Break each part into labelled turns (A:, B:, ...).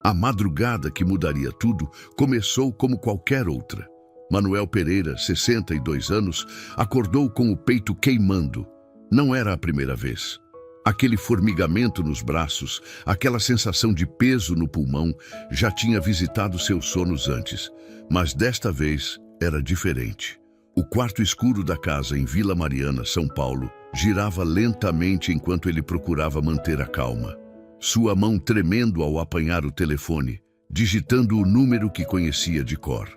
A: A madrugada que mudaria tudo começou como qualquer outra. Manuel Pereira, 62 anos, acordou com o peito queimando. Não era a primeira vez. Aquele formigamento nos braços, aquela sensação de peso no pulmão, já tinha visitado seus sonos antes. Mas desta vez era diferente. O quarto escuro da casa em Vila Mariana, São Paulo, girava lentamente enquanto ele procurava manter a calma. Sua mão tremendo ao apanhar o telefone, digitando o número que conhecia de cor.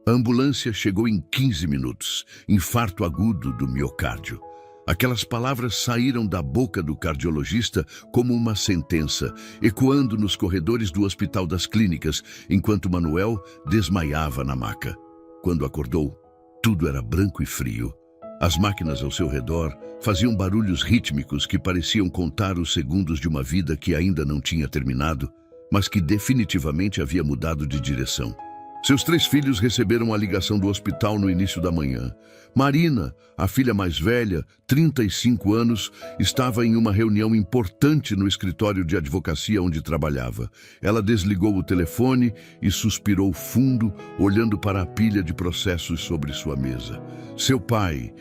A: A ambulância chegou em 15 minutos, infarto agudo do miocárdio. Aquelas palavras saíram da boca do cardiologista como uma sentença, ecoando nos corredores do Hospital das Clínicas, enquanto Manuel desmaiava na maca. Quando acordou, tudo era branco e frio. As máquinas ao seu redor faziam barulhos rítmicos que pareciam contar os segundos de uma vida que ainda não tinha terminado, mas que definitivamente havia mudado de direção. Seus 3 filhos receberam a ligação do hospital no início da manhã. Marina, a filha mais velha, 35 anos, estava em uma reunião importante no escritório de advocacia onde trabalhava. Ela desligou o telefone e suspirou fundo, olhando para a pilha de processos sobre sua mesa. Seu pai,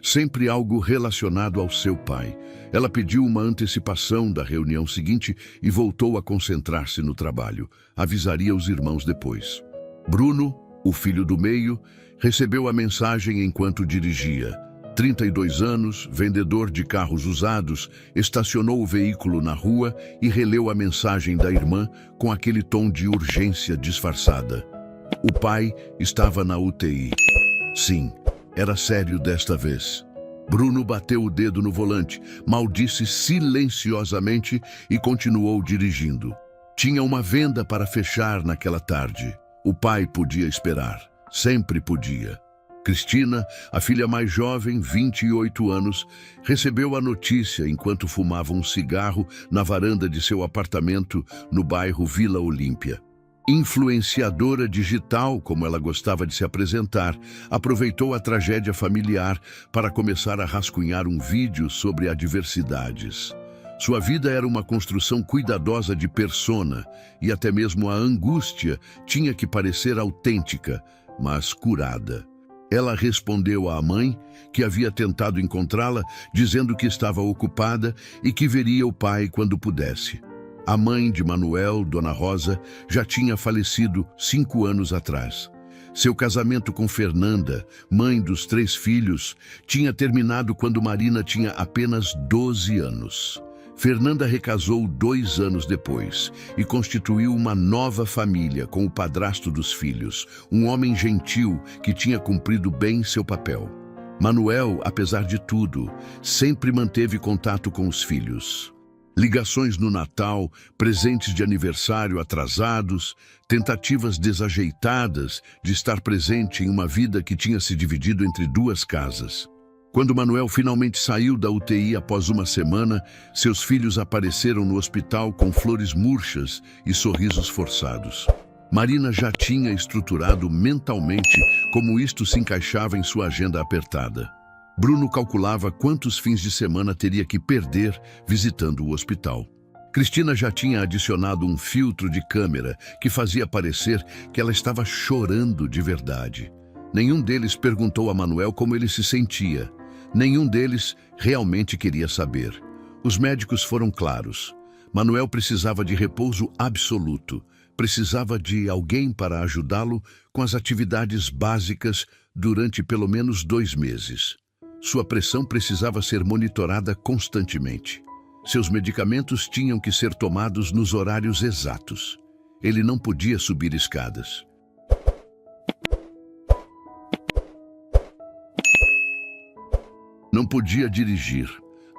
A: sempre algo relacionado ao seu pai. Ela pediu uma antecipação da reunião seguinte e voltou a concentrar-se no trabalho. Avisaria os irmãos depois. Bruno, o filho do meio, recebeu a mensagem enquanto dirigia. 32 anos, vendedor de carros usados, estacionou o veículo na rua e releu a mensagem da irmã com aquele tom de urgência disfarçada. O pai estava na UTI. Sim, era sério desta vez. Bruno bateu o dedo no volante, maldisse silenciosamente e continuou dirigindo. Tinha uma venda para fechar naquela tarde. O pai podia esperar. Sempre podia. Cristina, a filha mais jovem, 28 anos, recebeu a notícia enquanto fumava um cigarro na varanda de seu apartamento no bairro Vila Olímpia. Influenciadora digital, como ela gostava de se apresentar, aproveitou a tragédia familiar para começar a rascunhar um vídeo sobre adversidades. Sua vida era uma construção cuidadosa de persona, e até mesmo a angústia tinha que parecer autêntica, mas curada. Ela respondeu à mãe, que havia tentado encontrá-la, dizendo que estava ocupada e que veria o pai quando pudesse. A mãe de Manuel, Dona Rosa, já tinha falecido 5 anos atrás. Seu casamento com Fernanda, mãe dos 3 filhos, tinha terminado quando Marina tinha apenas 12 anos. Fernanda recasou 2 anos depois e constituiu uma nova família com o padrasto dos filhos, um homem gentil que tinha cumprido bem seu papel. Manuel, apesar de tudo, sempre manteve contato com os filhos. Ligações no Natal, presentes de aniversário atrasados, tentativas desajeitadas de estar presente em uma vida que tinha se dividido entre 2 casas. Quando Manuel finalmente saiu da UTI após uma semana, seus filhos apareceram no hospital com flores murchas e sorrisos forçados. Marina já tinha estruturado mentalmente como isto se encaixava em sua agenda apertada. Bruno calculava quantos fins de semana teria que perder visitando o hospital. Cristina já tinha adicionado um filtro de câmera que fazia parecer que ela estava chorando de verdade. Nenhum deles perguntou a Manuel como ele se sentia. Nenhum deles realmente queria saber. Os médicos foram claros. Manuel precisava de repouso absoluto. Precisava de alguém para ajudá-lo com as atividades básicas durante pelo menos 2 meses. Sua pressão precisava ser monitorada constantemente. Seus medicamentos tinham que ser tomados nos horários exatos. Ele não podia subir escadas. Não podia dirigir.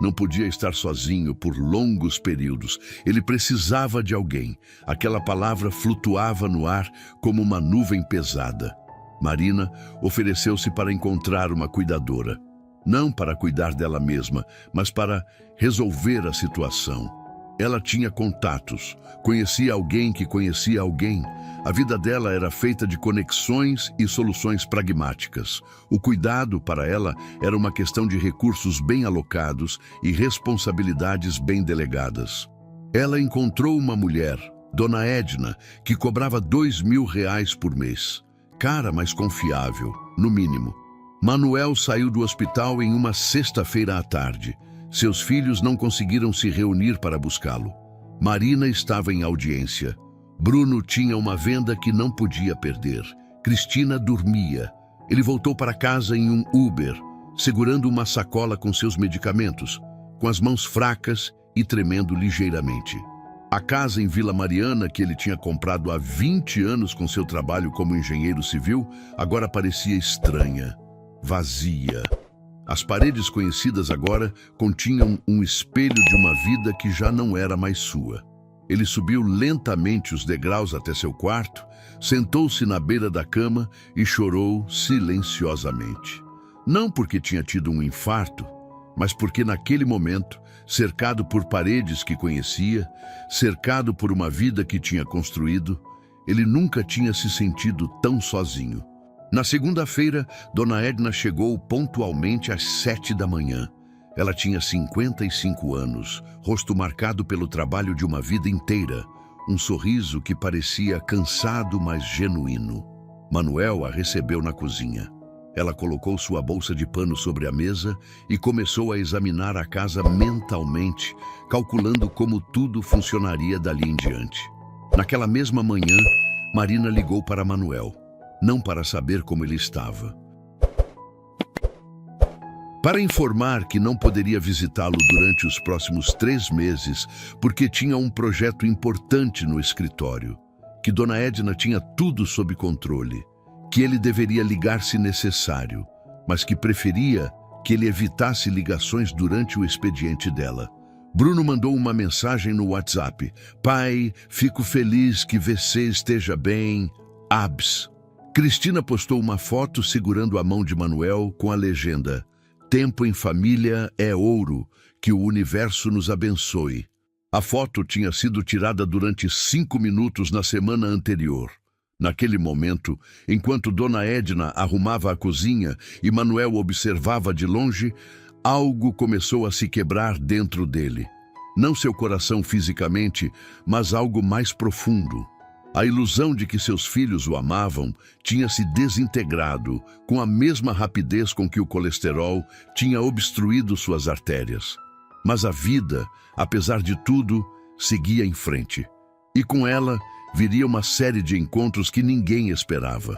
A: Não podia estar sozinho por longos períodos. Ele precisava de alguém. Aquela palavra flutuava no ar como uma nuvem pesada. Marina ofereceu-se para encontrar uma cuidadora. Não para cuidar dela mesma, mas para resolver a situação. Ela tinha contatos, conhecia alguém que conhecia alguém. A vida dela era feita de conexões e soluções pragmáticas. O cuidado, para ela, era uma questão de recursos bem alocados e responsabilidades bem delegadas. Ela encontrou uma mulher, Dona Edna, que cobrava R$ 2.000 por mês. Cara, mas confiável, no mínimo. Manuel saiu do hospital em uma sexta-feira à tarde. Seus filhos não conseguiram se reunir para buscá-lo. Marina estava em audiência. Bruno tinha uma venda que não podia perder. Cristina dormia. Ele voltou para casa em um Uber, segurando uma sacola com seus medicamentos, com as mãos fracas e tremendo ligeiramente. A casa em Vila Mariana, que ele tinha comprado há 20 anos com seu trabalho como engenheiro civil, agora parecia estranha, vazia. As paredes conhecidas agora continham um espelho de uma vida que já não era mais sua. Ele subiu lentamente os degraus até seu quarto, sentou-se na beira da cama e chorou silenciosamente. Não porque tinha tido um infarto, mas porque naquele momento, cercado por paredes que conhecia, cercado por uma vida que tinha construído, ele nunca tinha se sentido tão sozinho. Na segunda-feira, Dona Edna chegou pontualmente às 7 da manhã. Ela tinha 55 anos, rosto marcado pelo trabalho de uma vida inteira, um sorriso que parecia cansado, mas genuíno. Manuel a recebeu na cozinha. Ela colocou sua bolsa de pano sobre a mesa e começou a examinar a casa mentalmente, calculando como tudo funcionaria dali em diante. Naquela mesma manhã, Marina ligou para Manuel, não para saber como ele estava, para informar que não poderia visitá-lo durante os próximos 3 meses, porque tinha um projeto importante no escritório, que Dona Edna tinha tudo sob controle, que ele deveria ligar se necessário, mas que preferia que ele evitasse ligações durante o expediente dela. Bruno mandou uma mensagem no WhatsApp. Pai, fico feliz que você esteja bem. Abs. Cristina postou uma foto segurando a mão de Manuel com a legenda: Tempo em família é ouro, que o universo nos abençoe. A foto tinha sido tirada durante 5 minutos na semana anterior. Naquele momento, enquanto Dona Edna arrumava a cozinha e Manuel observava de longe, algo começou a se quebrar dentro dele. Não seu coração fisicamente, mas algo mais profundo. A ilusão de que seus filhos o amavam tinha se desintegrado com a mesma rapidez com que o colesterol tinha obstruído suas artérias. Mas a vida, apesar de tudo, seguia em frente. E com ela viria uma série de encontros que ninguém esperava.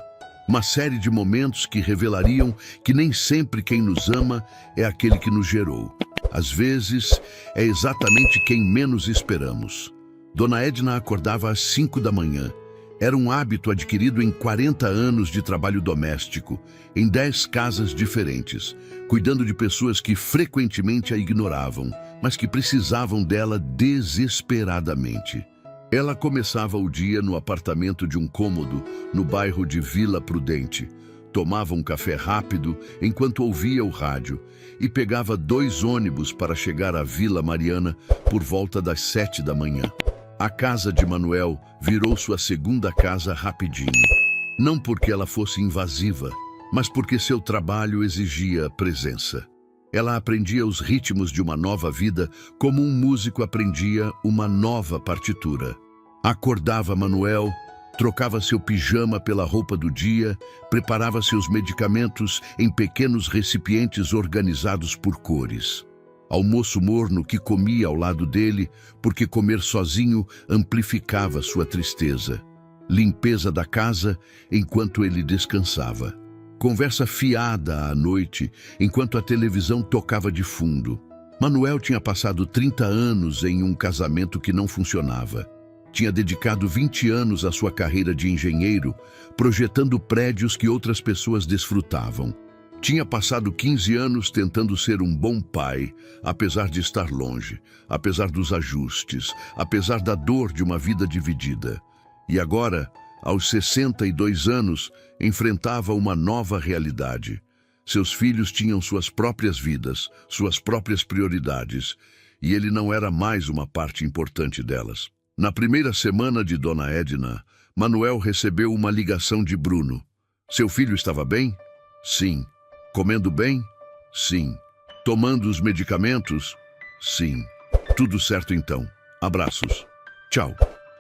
A: Uma série de momentos que revelariam que nem sempre quem nos ama é aquele que nos gerou. Às vezes, é exatamente quem menos esperamos. Dona Edna acordava às 5 da manhã. Era um hábito adquirido em 40 anos de trabalho doméstico, em 10 casas diferentes, cuidando de pessoas que frequentemente a ignoravam, mas que precisavam dela desesperadamente. Ela começava o dia no apartamento de um cômodo, no bairro de Vila Prudente. Tomava um café rápido enquanto ouvia o rádio e pegava 2 ônibus para chegar à Vila Mariana por volta das 7 da manhã. A casa de Manuel virou sua segunda casa rapidinho. Não porque ela fosse invasiva, mas porque seu trabalho exigia presença. Ela aprendia os ritmos de uma nova vida como um músico aprendia uma nova partitura. Acordava Manuel, trocava seu pijama pela roupa do dia, preparava seus medicamentos em pequenos recipientes organizados por cores. Almoço morno que comia ao lado dele, porque comer sozinho amplificava sua tristeza. Limpeza da casa enquanto ele descansava. Conversa fiada à noite, enquanto a televisão tocava de fundo. Manuel tinha passado 30 anos em um casamento que não funcionava. Tinha dedicado 20 anos à sua carreira de engenheiro, projetando prédios que outras pessoas desfrutavam. Tinha passado 15 anos tentando ser um bom pai, apesar de estar longe, apesar dos ajustes, apesar da dor de uma vida dividida. E agora, aos 62 anos, enfrentava uma nova realidade. Seus filhos tinham suas próprias vidas, suas próprias prioridades, e ele não era mais uma parte importante delas. Na primeira semana de Dona Edna, Manuel recebeu uma ligação de Bruno. Seu filho estava bem? Sim. Comendo bem? Sim. Tomando os medicamentos? Sim. Tudo certo então. Abraços. Tchau.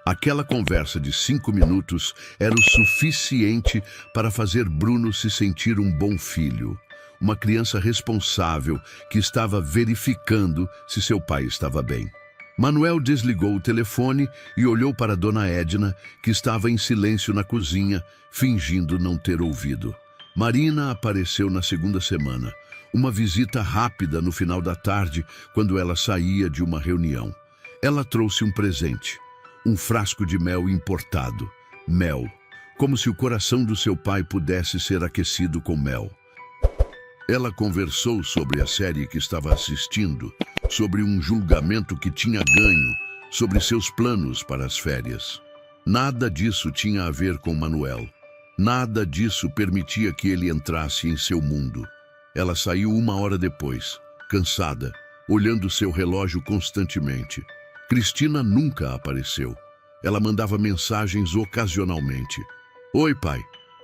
A: Aquela conversa de 5 minutos era o suficiente para fazer Bruno se sentir um bom filho, uma criança responsável que estava verificando se seu pai estava bem. Manuel desligou o telefone e olhou para Dona Edna, que estava em silêncio na cozinha, fingindo não ter ouvido. Marina apareceu na segunda semana, uma visita rápida no final da tarde, quando ela saía de uma reunião. Ela trouxe um presente. Um frasco de mel importado. Mel. Como se o coração do seu pai pudesse ser aquecido com mel. Ela conversou sobre a série que estava assistindo, sobre um julgamento que tinha ganho, sobre seus planos para as férias. Nada disso tinha a ver com Manuel. Nada disso permitia que ele entrasse em seu mundo. Ela saiu 1 hora depois, cansada, olhando seu relógio constantemente. Cristina nunca apareceu. Ela mandava mensagens ocasionalmente. Oi, pai.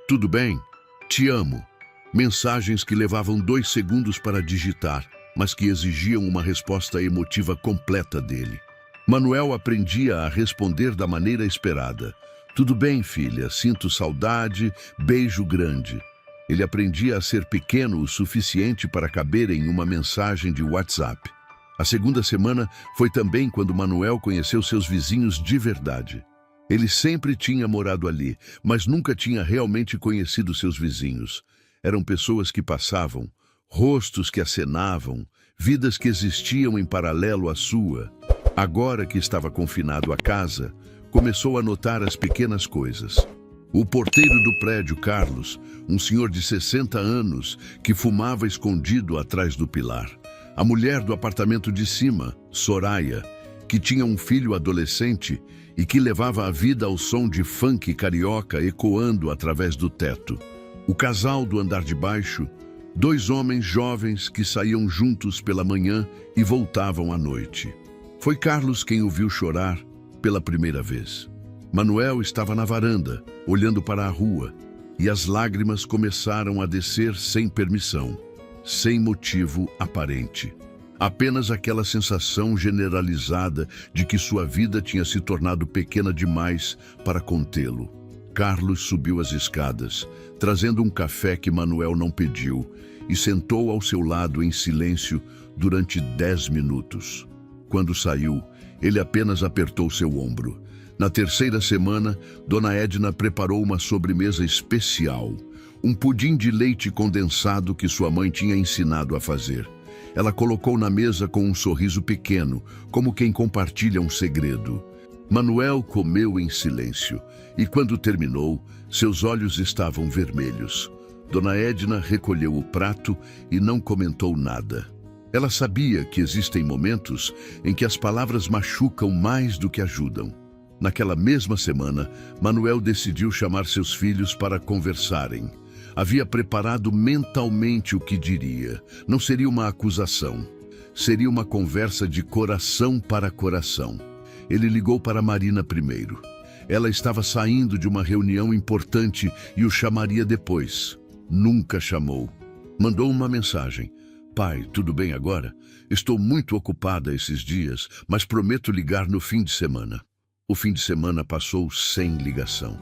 A: Tudo bem? Te amo. Mensagens que levavam 2 segundos para digitar, mas que exigiam uma resposta emotiva completa dele. Manuel aprendia a responder da maneira esperada. Tudo bem, filha. Sinto saudade. Beijo grande. Ele aprendia a ser pequeno o suficiente para caber em uma mensagem de WhatsApp. A segunda semana foi também quando Manuel conheceu seus vizinhos de verdade. Ele sempre tinha morado ali, mas nunca tinha realmente conhecido seus vizinhos. Eram pessoas que passavam, rostos que acenavam, vidas que existiam em paralelo à sua. Agora que estava confinado à casa, começou a notar as pequenas coisas. O porteiro do prédio, Carlos, um senhor de 60 anos, que fumava escondido atrás do pilar. A mulher do apartamento de cima, Soraya, que tinha um filho adolescente e que levava a vida ao som de funk carioca ecoando através do teto. O casal do andar de baixo, 2 homens jovens que saíam juntos pela manhã e voltavam à noite. Foi Carlos quem o viu chorar pela primeira vez. Manuel estava na varanda, olhando para a rua, e as lágrimas começaram a descer sem permissão. Sem motivo aparente. Apenas aquela sensação generalizada de que sua vida tinha se tornado pequena demais para contê-lo. Carlos subiu as escadas, trazendo um café que Manuel não pediu, e sentou ao seu lado em silêncio durante 10 minutos. Quando saiu, ele apenas apertou seu ombro. Na terceira semana, Dona Edna preparou uma sobremesa especial. Um pudim de leite condensado que sua mãe tinha ensinado a fazer. Ela colocou na mesa com um sorriso pequeno, como quem compartilha um segredo. Manuel comeu em silêncio, e quando terminou, seus olhos estavam vermelhos. Dona Edna recolheu o prato e não comentou nada. Ela sabia que existem momentos em que as palavras machucam mais do que ajudam. Naquela mesma semana, Manuel decidiu chamar seus filhos para conversarem. Havia preparado mentalmente o que diria. Não seria uma acusação. Seria uma conversa de coração para coração. Ele ligou para Marina primeiro. Ela estava saindo de uma reunião importante e o chamaria depois. Nunca chamou. Mandou uma mensagem. Pai, tudo bem agora? Estou muito ocupada esses dias, mas prometo ligar no fim de semana. O fim de semana passou sem ligação.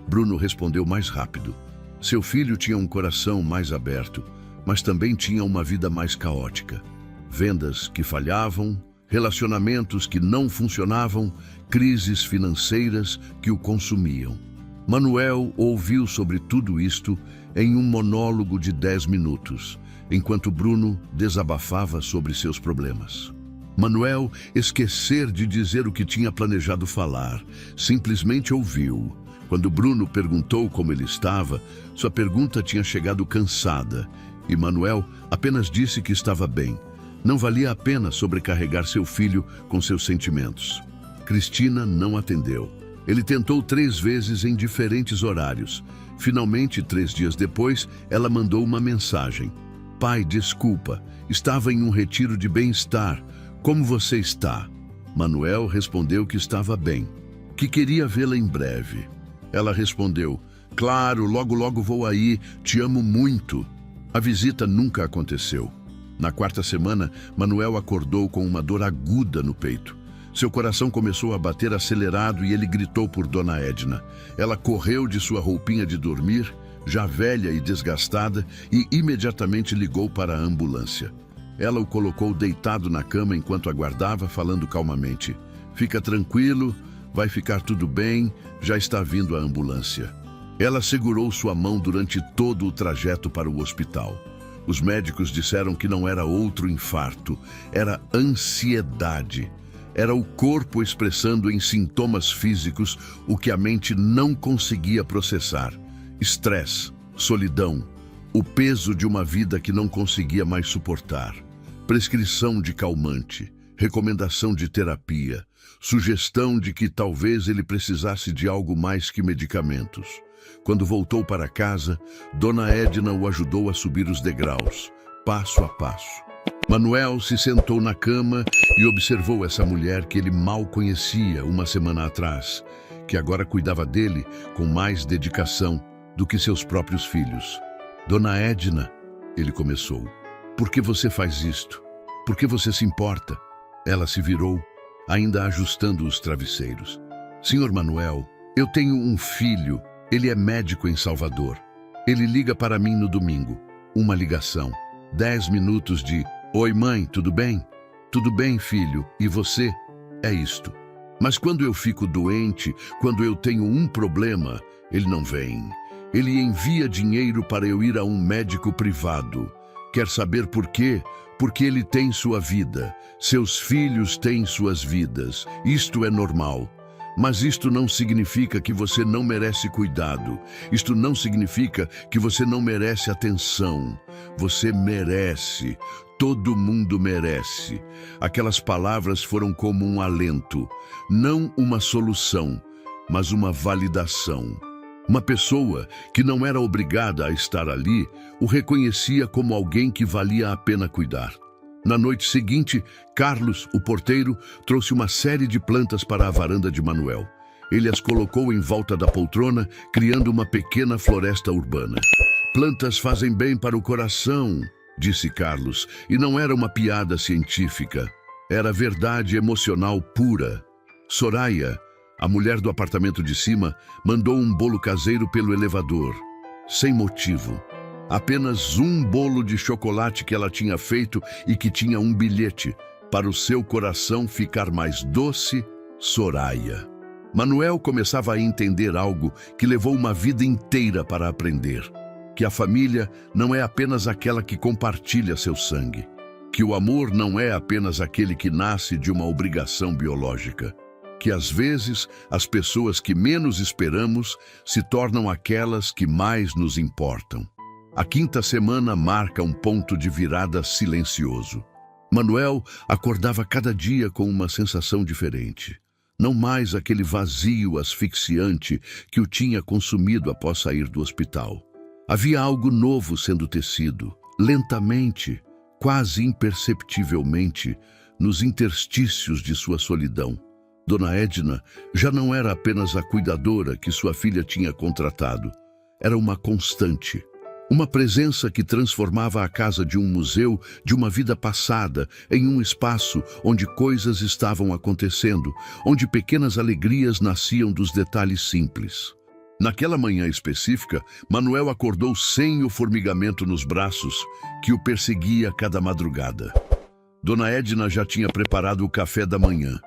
A: Bruno respondeu mais rápido. Seu filho tinha um coração mais aberto, mas também tinha uma vida mais caótica. Vendas que falhavam, relacionamentos que não funcionavam, crises financeiras que o consumiam. Manuel ouviu sobre tudo isto em um monólogo de 10 minutos, enquanto Bruno desabafava sobre seus problemas. Manuel esqueceu de dizer o que tinha planejado falar, simplesmente ouviu. Quando Bruno perguntou como ele estava, sua pergunta tinha chegado cansada, e Manuel apenas disse que estava bem. Não valia a pena sobrecarregar seu filho com seus sentimentos. Cristina não atendeu. Ele tentou 3 vezes em diferentes horários. Finalmente, 3 dias depois, ela mandou uma mensagem. Pai, desculpa, estava em um retiro de bem-estar. Como você está? Manuel respondeu que estava bem, que queria vê-la em breve. Ela respondeu, claro, logo vou aí, te amo muito. A visita nunca aconteceu. Na 4ª semana, Manuel acordou com uma dor aguda no peito. Seu coração começou a bater acelerado e ele gritou por Dona Edna. Ela correu de sua roupinha de dormir, já velha e desgastada, e imediatamente ligou para a ambulância. Ela o colocou deitado na cama enquanto aguardava, falando calmamente: "Fica tranquilo, vai ficar tudo bem, já está vindo a ambulância." Ela segurou sua mão durante todo o trajeto para o hospital. Os médicos disseram que não era outro infarto, era ansiedade. Era o corpo expressando em sintomas físicos o que a mente não conseguia processar: estresse, solidão, o peso de uma vida que não conseguia mais suportar. Prescrição de calmante, recomendação de terapia, sugestão de que talvez ele precisasse de algo mais que medicamentos. Quando voltou para casa, Dona Edna o ajudou a subir os degraus, passo a passo. Manuel se sentou na cama e observou essa mulher que ele mal conhecia uma semana atrás, que agora cuidava dele com mais dedicação do que seus próprios filhos. "Dona Edna", ele começou, "por que você faz isto? Por que você se importa?" Ela se virou, ainda ajustando os travesseiros. "Senhor Manuel, eu tenho um filho, ele é médico em Salvador. Ele liga para mim no domingo. Uma ligação. 10 minutos de: 'Oi mãe, tudo bem?' 'Tudo bem, filho, e você?' É isto. Mas quando eu fico doente, quando eu tenho um problema, ele não vem. Ele envia dinheiro para eu ir a um médico privado. Quer saber por quê? Porque ele tem sua vida. Seus filhos têm suas vidas. Isto é normal. Mas isto não significa que você não merece cuidado. Isto não significa que você não merece atenção. Você merece. Todo mundo merece." Aquelas palavras foram como um alento, não uma solução, mas uma validação. Uma pessoa que não era obrigada a estar ali o reconhecia como alguém que valia a pena cuidar. Na noite seguinte, Carlos, o porteiro, trouxe uma série de plantas para a varanda de Manuel. Ele as colocou em volta da poltrona, criando uma pequena floresta urbana. "Plantas fazem bem para o coração", disse Carlos, e não era uma piada científica. Era verdade emocional pura. Soraya, a mulher do apartamento de cima, mandou um bolo caseiro pelo elevador, sem motivo. Apenas um bolo de chocolate que ela tinha feito e que tinha um bilhete: "Para o seu coração ficar mais doce, Soraya." Manuel começava a entender algo que levou uma vida inteira para aprender: que a família não é apenas aquela que compartilha seu sangue, que o amor não é apenas aquele que nasce de uma obrigação biológica, que às vezes as pessoas que menos esperamos se tornam aquelas que mais nos importam. A quinta semana marca um ponto de virada silencioso. Manuel acordava cada dia com uma sensação diferente. Não mais aquele vazio asfixiante que o tinha consumido após sair do hospital. Havia algo novo sendo tecido, lentamente, quase imperceptivelmente, nos interstícios de sua solidão. Dona Edna já não era apenas a cuidadora que sua filha tinha contratado. Era uma constante. Uma presença que transformava a casa de um museu de uma vida passada em um espaço onde coisas estavam acontecendo, onde pequenas alegrias nasciam dos detalhes simples. Naquela manhã específica, Manuel acordou sem o formigamento nos braços que o perseguia cada madrugada. Dona Edna já tinha preparado o café da manhã.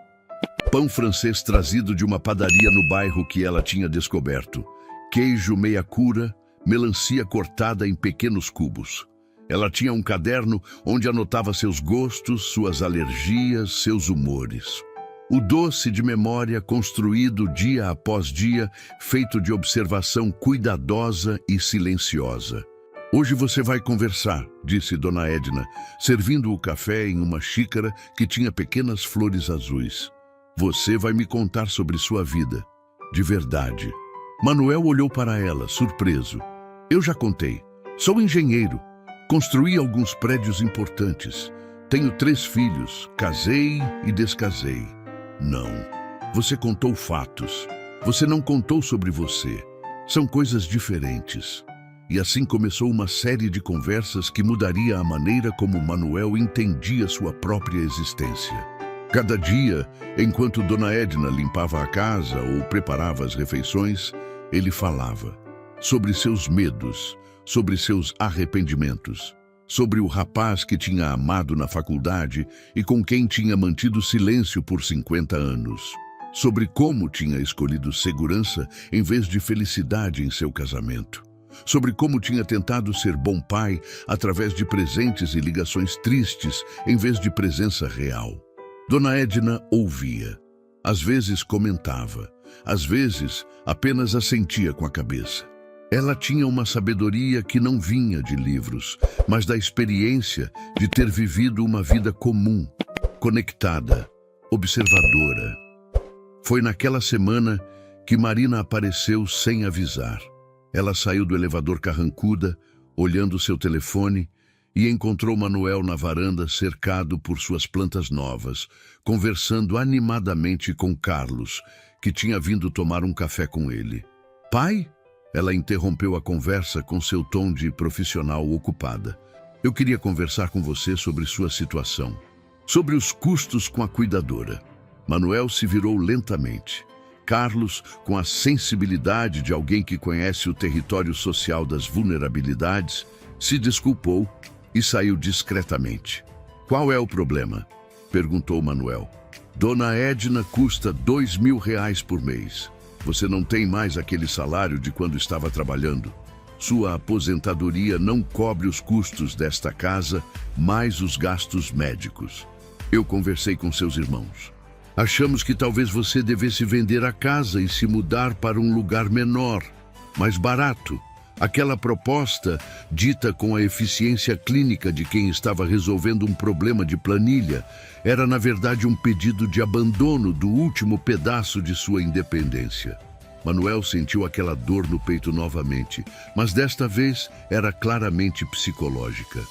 A: Pão francês trazido de uma padaria no bairro que ela tinha descoberto. Queijo meia cura, melancia cortada em pequenos cubos. Ela tinha um caderno onde anotava seus gostos, suas alergias, seus humores. O doce de memória construído dia após dia, feito de observação cuidadosa e silenciosa. "Hoje você vai conversar", disse Dona Edna, servindo o café em uma xícara que tinha pequenas flores azuis. "Você vai me contar sobre sua vida, de verdade." Manuel olhou para ela, surpreso. "Eu já contei. Sou engenheiro. Construí alguns prédios importantes. Tenho 3 filhos. Casei e descasei." "Não. Você contou fatos. Você não contou sobre você. São coisas diferentes." E assim começou uma série de conversas que mudaria a maneira como Manuel entendia sua própria existência. Cada dia, enquanto Dona Edna limpava a casa ou preparava as refeições, ele falava sobre seus medos, sobre seus arrependimentos, sobre o rapaz que tinha amado na faculdade e com quem tinha mantido silêncio por 50 anos, sobre como tinha escolhido segurança em vez de felicidade em seu casamento, sobre como tinha tentado ser bom pai através de presentes e ligações tristes em vez de presença real. Dona Edna ouvia, às vezes comentava, às vezes apenas assentia com a cabeça. Ela tinha uma sabedoria que não vinha de livros, mas da experiência de ter vivido uma vida comum, conectada, observadora. Foi naquela semana que Marina apareceu sem avisar. Ela saiu do elevador carrancuda, olhando seu telefone, e encontrou Manuel na varanda cercado por suas plantas novas, conversando animadamente com Carlos, que tinha vindo tomar um café com ele. Pai? Ela interrompeu a conversa com seu tom de profissional ocupada. Eu queria conversar com você sobre sua situação, sobre os custos com a cuidadora. Manuel se virou lentamente. Carlos, com a sensibilidade de alguém que conhece o território social das vulnerabilidades, se desculpou e saiu discretamente. Qual é o problema? Perguntou Manuel. Dona Edna custa R$ 2.000 por mês. Você não tem mais aquele salário de quando estava trabalhando. Sua aposentadoria não cobre os custos desta casa, mais os gastos médicos. Eu conversei com seus irmãos. Achamos que talvez você devesse vender a casa e se mudar para um lugar menor, mais barato. Aquela proposta, dita com a eficiência clínica de quem estava resolvendo um problema de planilha, era na verdade um pedido de abandono do último pedaço de sua independência. Manuel sentiu aquela dor no peito novamente, mas desta vez era claramente psicológica.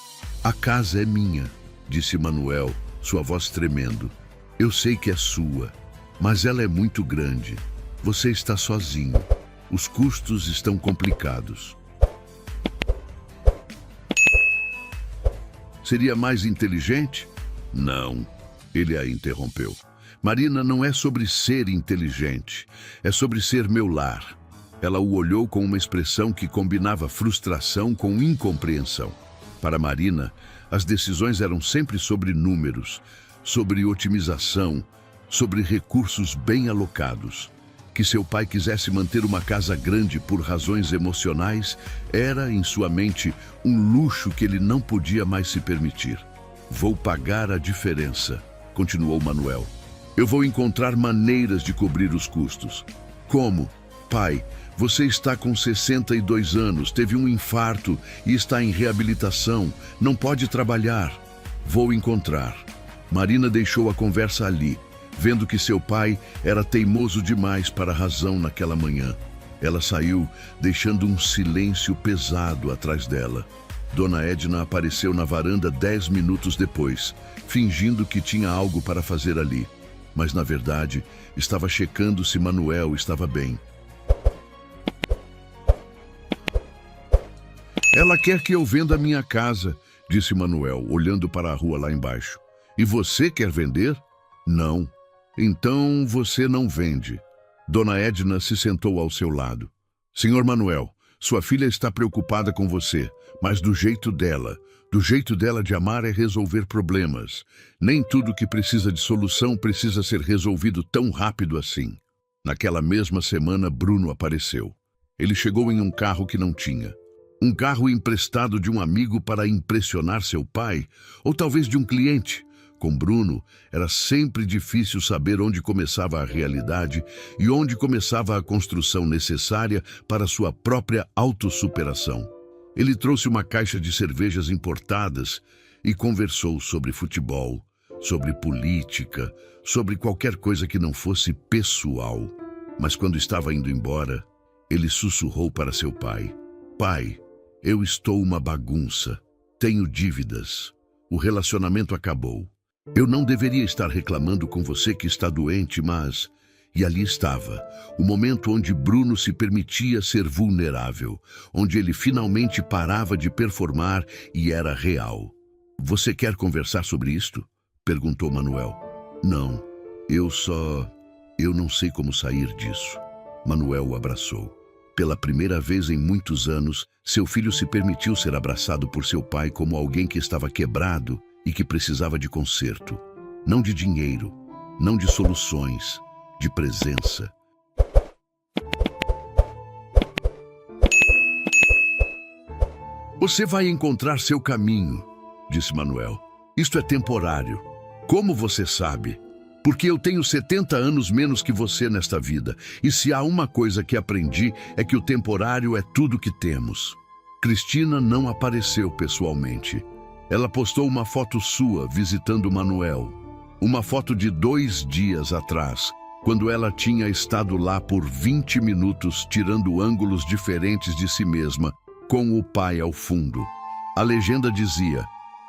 A: A casa é minha, disse Manuel, sua voz tremendo. Eu sei que é sua, mas ela é muito grande. Você está sozinho. Os custos estão complicados. Seria mais inteligente? Não, ele a interrompeu. Marina, não é sobre ser inteligente, é sobre ser meu lar. Ela o olhou com uma expressão que combinava frustração com incompreensão. Para Marina, as decisões eram sempre sobre números, sobre otimização, sobre recursos bem alocados. Que seu pai quisesse manter uma casa grande por razões emocionais era, em sua mente, um luxo que ele não podia mais se permitir. Vou pagar a diferença, continuou Manuel. Eu vou encontrar maneiras de cobrir os custos. Como? Pai, você está com 62 anos, teve um infarto e está em reabilitação, não pode trabalhar. Vou encontrar. Marina deixou a conversa ali, vendo que seu pai era teimoso demais para a razão naquela manhã. Ela saiu, deixando um silêncio pesado atrás dela. Dona Edna apareceu na varanda 10 minutos depois, fingindo que tinha algo para fazer ali. Mas, na verdade, estava checando se Manuel estava bem. Ela quer que eu venda minha casa, disse Manuel, olhando para a rua lá embaixo. E você quer vender? Não. Então você não vende. Dona Edna se sentou ao seu lado. Senhor Manuel, sua filha está preocupada com você, mas do jeito dela. Do jeito dela de amar é resolver problemas. Nem tudo que precisa de solução precisa ser resolvido tão rápido assim. Naquela mesma semana, Bruno apareceu. Ele chegou em um carro que não tinha. Um carro emprestado de um amigo para impressionar seu pai, ou talvez de um cliente. Com Bruno, era sempre difícil saber onde começava a realidade e onde começava a construção necessária para sua própria autossuperação. Ele trouxe uma caixa de cervejas importadas e conversou sobre futebol, sobre política, sobre qualquer coisa que não fosse pessoal. Mas quando estava indo embora, ele sussurrou para seu pai. Pai, eu estou uma bagunça. Tenho dívidas. O relacionamento acabou. Eu não deveria estar reclamando com você que está doente, mas... E ali estava, o momento onde Bruno se permitia ser vulnerável, onde ele finalmente parava de performar e era real. Você quer conversar sobre isto? Perguntou Manuel. Não, eu não sei como sair disso. Manuel o abraçou. Pela primeira vez em muitos anos, seu filho se permitiu ser abraçado por seu pai como alguém que estava quebrado e que precisava de conserto. Não de dinheiro, não de soluções, de presença. Você vai encontrar seu caminho, disse Manuel. Isto é temporário. Como você sabe? Porque eu tenho 70 anos menos que você nesta vida, e se há uma coisa que aprendi é que o temporário é tudo que temos. Cristina não apareceu pessoalmente. Ela postou uma foto sua visitando Manuel. Uma foto de 2 dias atrás, quando ela tinha estado lá por 20 minutos tirando ângulos diferentes de si mesma, com o pai ao fundo. A legenda dizia: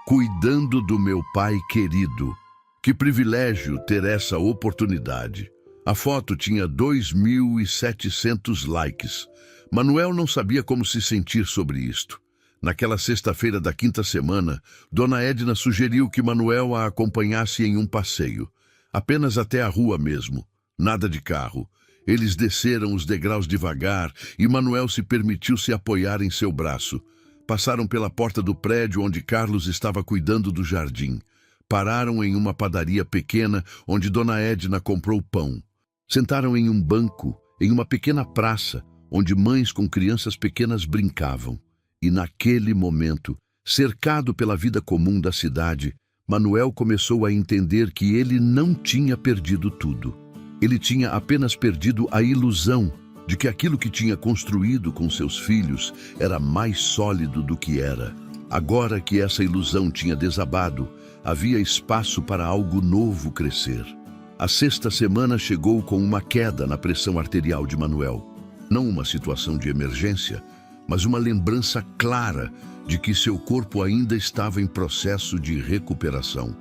A: "Cuidando do meu pai querido. Que privilégio ter essa oportunidade." A foto tinha 2.700 likes. Manuel não sabia como se sentir sobre isto. Naquela sexta-feira da quinta semana, Dona Edna sugeriu que Manuel a acompanhasse em um passeio. Apenas até a rua mesmo. Nada de carro. Eles desceram os degraus devagar e Manuel se permitiu se apoiar em seu braço. Passaram pela porta do prédio onde Carlos estava cuidando do jardim. Pararam em uma padaria pequena onde Dona Edna comprou pão. Sentaram em um banco, em uma pequena praça, onde mães com crianças pequenas brincavam. E naquele momento, cercado pela vida comum da cidade, Manuel começou a entender que ele não tinha perdido tudo. Ele tinha apenas perdido a ilusão de que aquilo que tinha construído com seus filhos era mais sólido do que era. Agora que essa ilusão tinha desabado, havia espaço para algo novo crescer. A sexta semana chegou com uma queda na pressão arterial de Manuel. Não uma situação de emergência, mas uma lembrança clara de que seu corpo ainda estava em processo de recuperação.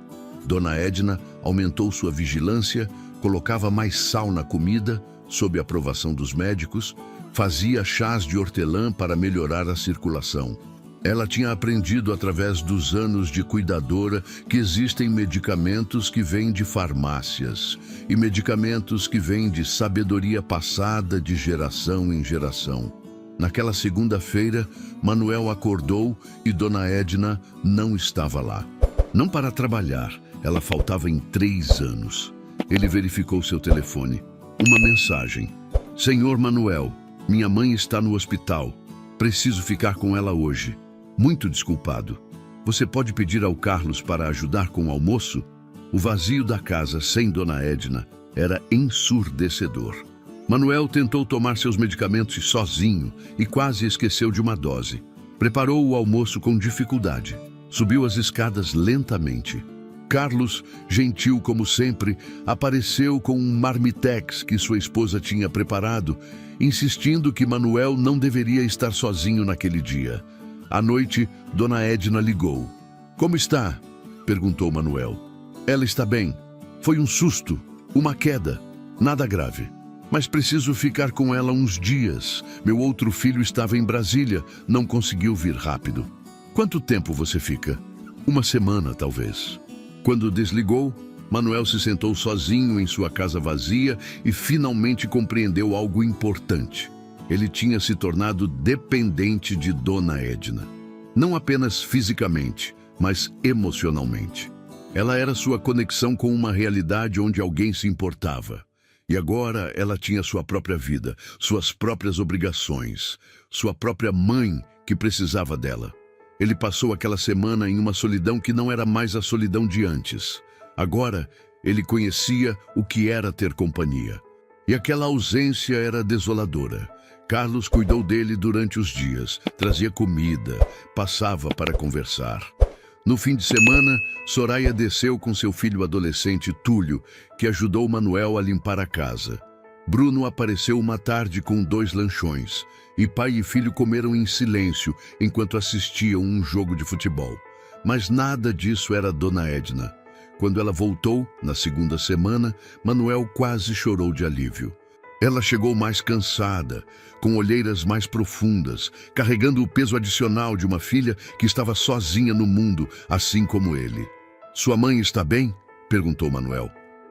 A: Dona Edna aumentou sua vigilância, colocava mais sal na comida, sob a aprovação dos médicos, fazia chás de hortelã para melhorar a circulação. Ela tinha aprendido através dos anos de cuidadora que existem medicamentos que vêm de farmácias e medicamentos que vêm de sabedoria passada de geração em geração. Naquela segunda-feira, Manuel acordou e Dona Edna não estava lá. Não para trabalhar, ela faltava em 3 anos. Ele verificou seu telefone. Uma mensagem. "Senhor Manuel, minha mãe está no hospital. Preciso ficar com ela hoje. Muito desculpado. Você pode pedir ao Carlos para ajudar com o almoço?" O vazio da casa sem Dona Edna era ensurdecedor. Manuel tentou tomar seus medicamentos sozinho e quase esqueceu de uma dose. Preparou o almoço com dificuldade. Subiu as escadas lentamente. Carlos, gentil como sempre, apareceu com um marmitex que sua esposa tinha preparado, insistindo que Manuel não deveria estar sozinho naquele dia. À noite, Dona Edna ligou. "Como está?" perguntou Manuel. "Ela está bem. Foi um susto, uma queda. Nada grave. Mas preciso ficar com ela uns dias. Meu outro filho estava em Brasília, não conseguiu vir rápido." "Quanto tempo você fica?" "Uma semana, talvez." Quando desligou, Manuel se sentou sozinho em sua casa vazia e finalmente compreendeu algo importante. Ele tinha se tornado dependente de Dona Edna. Não apenas fisicamente, mas emocionalmente. Ela era sua conexão com uma realidade onde alguém se importava. E agora ela tinha sua própria vida, suas próprias obrigações, sua própria mãe que precisava dela. Ele passou aquela semana em uma solidão que não era mais a solidão de antes. Agora, ele conhecia o que era ter companhia. E aquela ausência era desoladora. Carlos cuidou dele durante os dias, trazia comida, passava para conversar. No fim de semana, Soraya desceu com seu filho adolescente, Túlio, que ajudou Manuel a limpar a casa. Bruno apareceu uma tarde com 2 lanchões, e pai e filho comeram em silêncio enquanto assistiam um jogo de futebol. Mas nada disso era Dona Edna. Quando ela voltou, na segunda semana, Manuel quase chorou de alívio. Ela chegou mais cansada, com olheiras mais profundas, carregando o peso adicional de uma filha que estava sozinha no mundo, assim como ele. "Sua mãe está bem?" perguntou Manuel.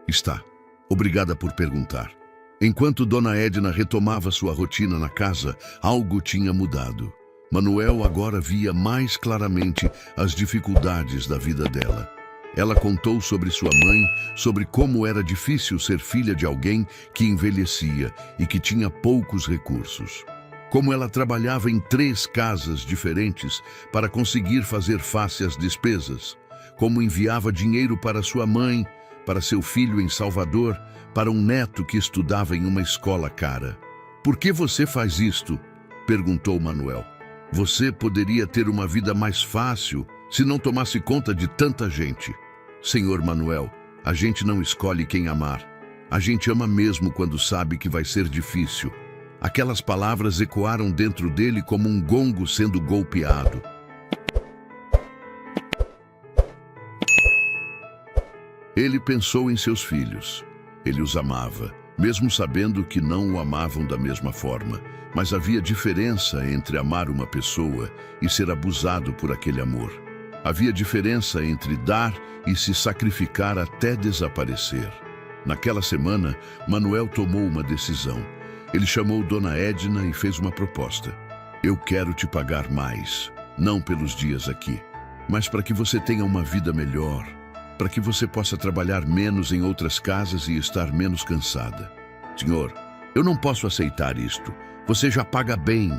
A: Está. Obrigada por perguntar. Enquanto Dona Edna retomava sua rotina na casa, algo tinha mudado. Manuel agora via mais claramente as dificuldades da vida dela. Ela contou sobre sua mãe, sobre como era difícil ser filha de alguém que envelhecia e que tinha poucos recursos. Como ela trabalhava em 3 casas diferentes para conseguir fazer face às despesas. Como enviava dinheiro para sua mãe, para seu filho em Salvador, para um neto que estudava em uma escola cara. "Por que você faz isto?", perguntou Manuel. "Você poderia ter uma vida mais fácil se não tomasse conta de tanta gente." "Senhor Manuel, a gente não escolhe quem amar. A gente ama mesmo quando sabe que vai ser difícil." Aquelas palavras ecoaram dentro dele como um gongo sendo golpeado. Ele pensou em seus filhos. Ele os amava, mesmo sabendo que não o amavam da mesma forma. Mas havia diferença entre amar uma pessoa e ser abusado por aquele amor. Havia diferença entre dar e se sacrificar até desaparecer. Naquela semana, Manuel tomou uma decisão. Ele chamou Dona Edna e fez uma proposta. "Eu quero te pagar mais, não pelos dias aqui, mas para que você tenha uma vida melhor, para que você possa trabalhar menos em outras casas e estar menos cansada." "Senhor, eu não posso aceitar isto. Você já paga bem."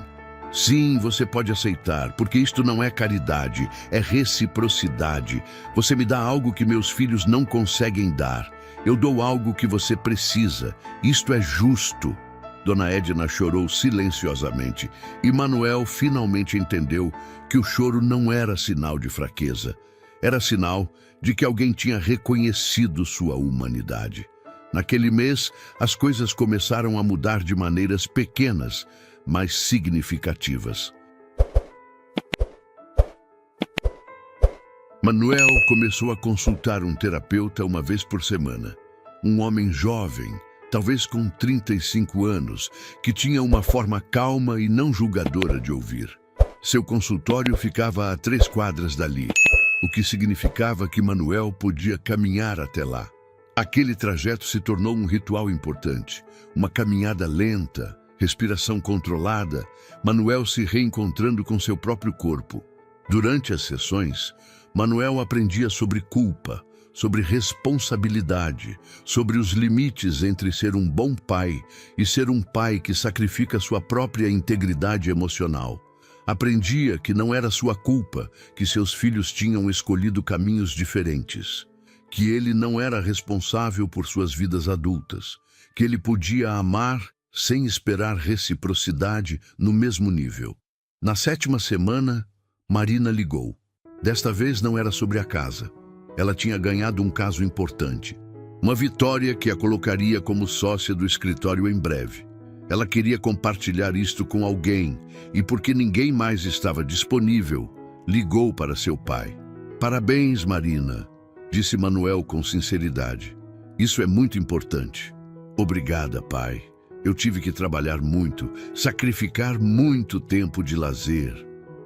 A: "Sim, você pode aceitar, porque isto não é caridade, é reciprocidade. Você me dá algo que meus filhos não conseguem dar. Eu dou algo que você precisa. Isto é justo." Dona Edna chorou silenciosamente e Manuel finalmente entendeu que o choro não era sinal de fraqueza. Era sinal de que alguém tinha reconhecido sua humanidade. Naquele mês, as coisas começaram a mudar de maneiras pequenas, mas significativas. Manuel começou a consultar um terapeuta uma vez por semana. Um homem jovem, talvez com 35 anos, que tinha uma forma calma e não julgadora de ouvir. Seu consultório ficava a 3 quadras dali, o que significava que Manuel podia caminhar até lá. Aquele trajeto se tornou um ritual importante, uma caminhada lenta, respiração controlada, Manuel se reencontrando com seu próprio corpo. Durante as sessões, Manuel aprendia sobre culpa, sobre responsabilidade, sobre os limites entre ser um bom pai e ser um pai que sacrifica sua própria integridade emocional. Aprendia que não era sua culpa que seus filhos tinham escolhido caminhos diferentes, que ele não era responsável por suas vidas adultas, que ele podia amar sem esperar reciprocidade no mesmo nível. Na 7ª semana, Marina ligou. Desta vez não era sobre a casa. Ela tinha ganhado um caso importante. Uma vitória que a colocaria como sócia do escritório em breve. Ela queria compartilhar isto com alguém e, porque ninguém mais estava disponível, ligou para seu pai. "Parabéns, Marina", disse Manuel com sinceridade. "Isso é muito importante." "Obrigada, pai. Eu tive que trabalhar muito, sacrificar muito tempo de lazer,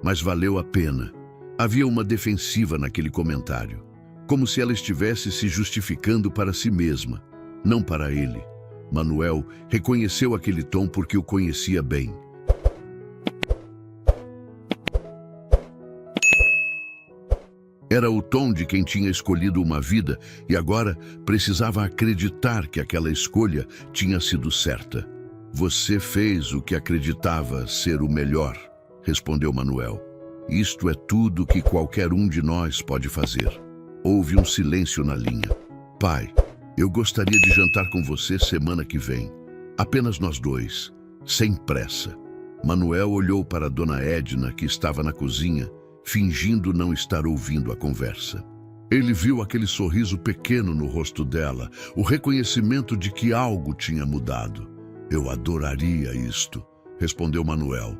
A: mas valeu a pena." Havia uma defensiva naquele comentário, como se ela estivesse se justificando para si mesma, não para ele. Manuel reconheceu aquele tom porque o conhecia bem. Era o tom de quem tinha escolhido uma vida e agora precisava acreditar que aquela escolha tinha sido certa. "Você fez o que acreditava ser o melhor", respondeu Manuel. "Isto é tudo que qualquer um de nós pode fazer." Houve um silêncio na linha. "Pai, eu gostaria de jantar com você semana que vem. Apenas nós dois, sem pressa." Manuel olhou para Dona Edna, que estava na cozinha, fingindo não estar ouvindo a conversa. Ele viu aquele sorriso pequeno no rosto dela, o reconhecimento de que algo tinha mudado. "Eu adoraria isto", respondeu Manuel.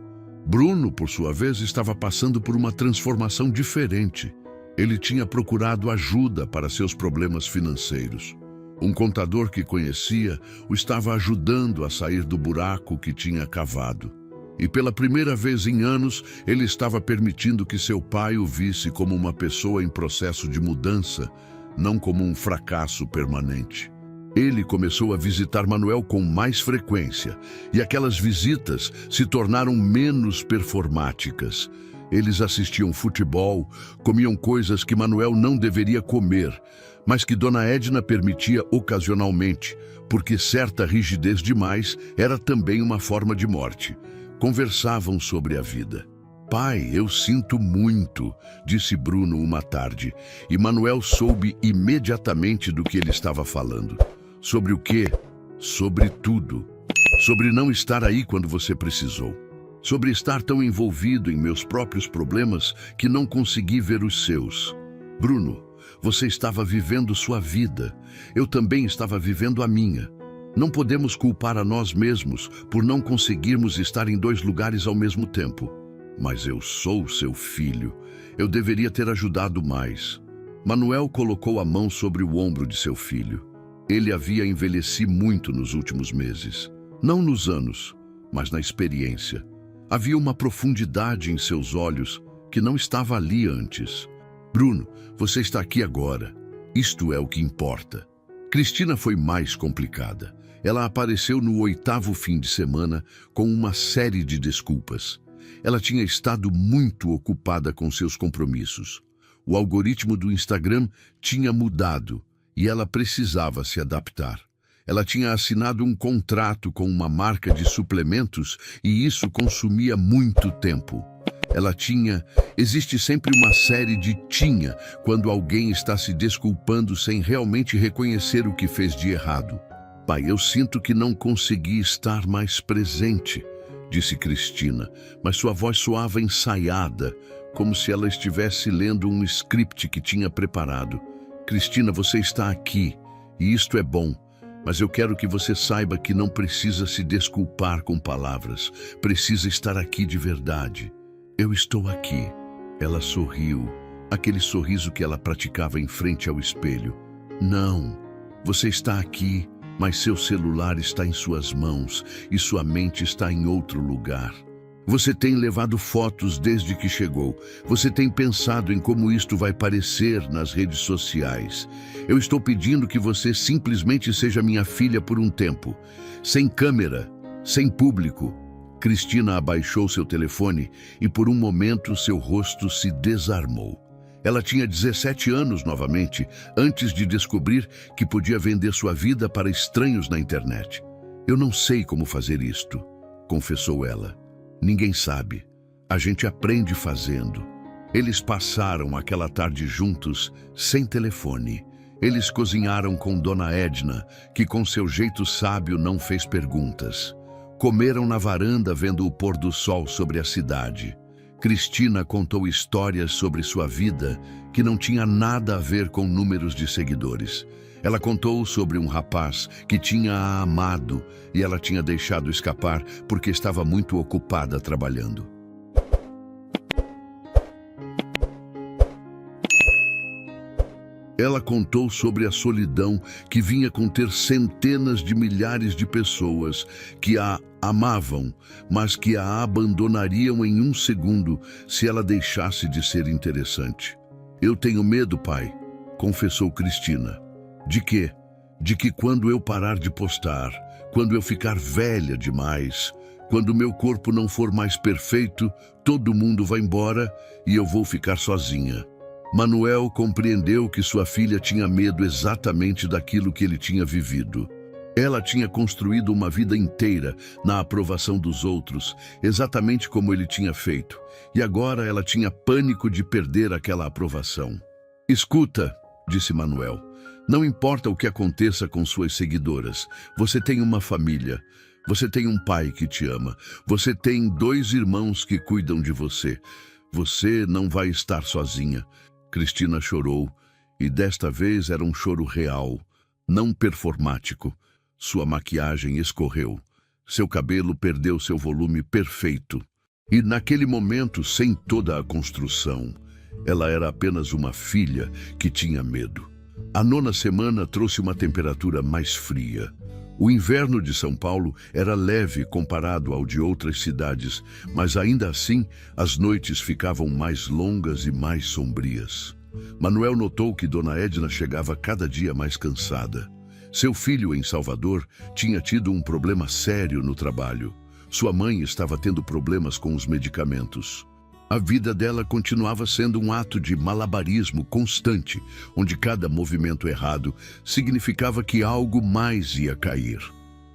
A: Bruno, por sua vez, estava passando por uma transformação diferente. Ele tinha procurado ajuda para seus problemas financeiros. Um contador que conhecia o estava ajudando a sair do buraco que tinha cavado. E pela primeira vez em anos, ele estava permitindo que seu pai o visse como uma pessoa em processo de mudança, não como um fracasso permanente. Ele começou a visitar Manuel com mais frequência, e aquelas visitas se tornaram menos performáticas. Eles assistiam futebol, comiam coisas que Manuel não deveria comer, mas que Dona Edna permitia ocasionalmente, porque certa rigidez demais era também uma forma de morte. Conversavam sobre a vida. "Pai, eu sinto muito", disse Bruno uma tarde, e Manuel soube imediatamente do que ele estava falando. Sobre o quê? Sobre tudo. Sobre não estar aí quando você precisou. Sobre estar tão envolvido em meus próprios problemas que não consegui ver os seus. Bruno, você estava vivendo sua vida. Eu também estava vivendo a minha. Não podemos culpar a nós mesmos por não conseguirmos estar em dois lugares ao mesmo tempo. Mas eu sou seu filho. Eu deveria ter ajudado mais. Manuel colocou a mão sobre o ombro de seu filho. Ele havia envelhecido muito nos últimos meses. Não nos anos, mas na experiência. Havia uma profundidade em seus olhos que não estava ali antes. Bruno, você está aqui agora. Isto é o que importa. Cristina foi mais complicada. Ela apareceu no 8º fim de semana com uma série de desculpas. Ela tinha estado muito ocupada com seus compromissos. O algoritmo do Instagram tinha mudado e ela precisava se adaptar. Ela tinha assinado um contrato com uma marca de suplementos e isso consumia muito tempo. Existe sempre uma série de tinha quando alguém está se desculpando sem realmente reconhecer o que fez de errado. Pai, eu sinto que não consegui estar mais presente, disse Cristina, mas sua voz soava ensaiada, como se ela estivesse lendo um script que tinha preparado. Cristina, você está aqui, e isto é bom, mas eu quero que você saiba que não precisa se desculpar com palavras, precisa estar aqui de verdade. Eu estou aqui. Ela sorriu, aquele sorriso que ela praticava em frente ao espelho. Não, você está aqui, mas seu celular está em suas mãos e sua mente está em outro lugar. Você tem levado fotos desde que chegou. Você tem pensado em como isto vai parecer nas redes sociais. Eu estou pedindo que você simplesmente seja minha filha por um tempo. Sem câmera, sem público. Cristina abaixou seu telefone e por um momento seu rosto se desarmou. Ela tinha 17 anos novamente, antes de descobrir que podia vender sua vida para estranhos na internet. Eu não sei como fazer isto, confessou ela. Ninguém sabe. A gente aprende fazendo. Eles passaram aquela tarde juntos, sem telefone. Eles cozinharam com Dona Edna, que com seu jeito sábio não fez perguntas. Comeram na varanda vendo o pôr do sol sobre a cidade. Cristina contou histórias sobre sua vida que não tinha nada a ver com números de seguidores. Ela contou sobre um rapaz que tinha a amado e ela tinha deixado escapar porque estava muito ocupada trabalhando. Ela contou sobre a solidão que vinha com ter centenas de milhares de pessoas que a amavam, mas que a abandonariam em um segundo se ela deixasse de ser interessante. Eu tenho medo, pai, confessou Cristina. De quê? De que quando eu parar de postar, quando eu ficar velha demais, quando meu corpo não for mais perfeito, todo mundo vai embora e eu vou ficar sozinha. Manuel compreendeu que sua filha tinha medo exatamente daquilo que ele tinha vivido. Ela tinha construído uma vida inteira na aprovação dos outros, exatamente como ele tinha feito, e agora ela tinha pânico de perder aquela aprovação. Escuta, disse Manuel, não importa o que aconteça com suas seguidoras, você tem uma família, você tem um pai que te ama, você tem 2 irmãos que cuidam de você. Você não vai estar sozinha. Cristina chorou, e desta vez era um choro real, não performático. Sua maquiagem escorreu, seu cabelo perdeu seu volume perfeito. E naquele momento, sem toda a construção, ela era apenas uma filha que tinha medo. A 9ª semana trouxe uma temperatura mais fria. O inverno de São Paulo era leve comparado ao de outras cidades, mas ainda assim as noites ficavam mais longas e mais sombrias. Manuel notou que Dona Edna chegava cada dia mais cansada. Seu filho, em Salvador, tinha tido um problema sério no trabalho. Sua mãe estava tendo problemas com os medicamentos. A vida dela continuava sendo um ato de malabarismo constante, onde cada movimento errado significava que algo mais ia cair.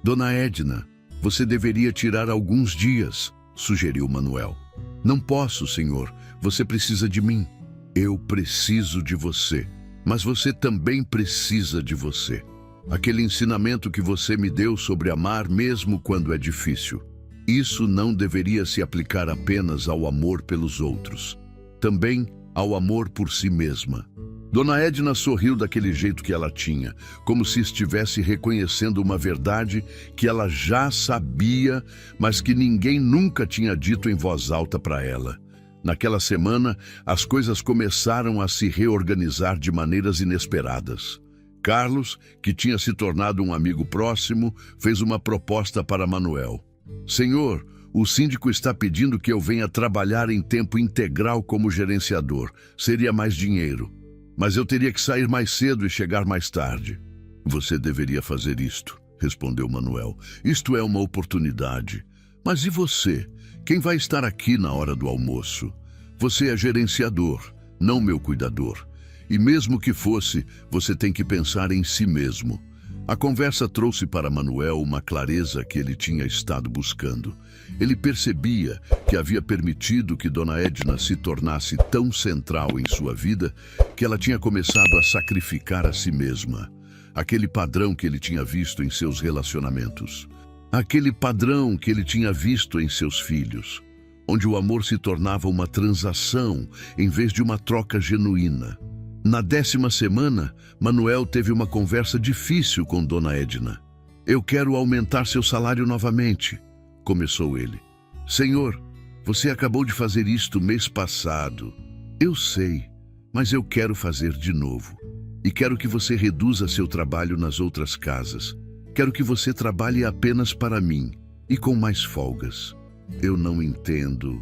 A: Dona Edna, você deveria tirar alguns dias, sugeriu Manuel. Não posso, senhor. Você precisa de mim. Eu preciso de você. Mas você também precisa de você. Aquele ensinamento que você me deu sobre amar mesmo quando é difícil. Isso não deveria se aplicar apenas ao amor pelos outros. Também ao amor por si mesma. Dona Edna sorriu daquele jeito que ela tinha, como se estivesse reconhecendo uma verdade que ela já sabia, mas que ninguém nunca tinha dito em voz alta para ela. Naquela semana, as coisas começaram a se reorganizar de maneiras inesperadas. Carlos, que tinha se tornado um amigo próximo, fez uma proposta para Manuel. Senhor, o síndico está pedindo que eu venha trabalhar em tempo integral como gerenciador. Seria mais dinheiro. Mas eu teria que sair mais cedo e chegar mais tarde. Você deveria fazer isto, respondeu Manuel. Isto é uma oportunidade. Mas e você? Quem vai estar aqui na hora do almoço? Você é gerenciador, não meu cuidador. E mesmo que fosse, você tem que pensar em si mesmo. A conversa trouxe para Manuel uma clareza que ele tinha estado buscando. Ele percebia que havia permitido que Dona Edna se tornasse tão central em sua vida que ela tinha começado a sacrificar a si mesma. Aquele padrão que ele tinha visto em seus relacionamentos. Aquele padrão que ele tinha visto em seus filhos, onde o amor se tornava uma transação em vez de uma troca genuína. Na 10ª semana, Manuel teve uma conversa difícil com Dona Edna. Eu quero aumentar seu salário novamente, começou ele. Senhor, você acabou de fazer isto mês passado. Eu sei, mas eu quero fazer de novo. E quero que você reduza seu trabalho nas outras casas. Quero que você trabalhe apenas para mim e com mais folgas. Eu não entendo.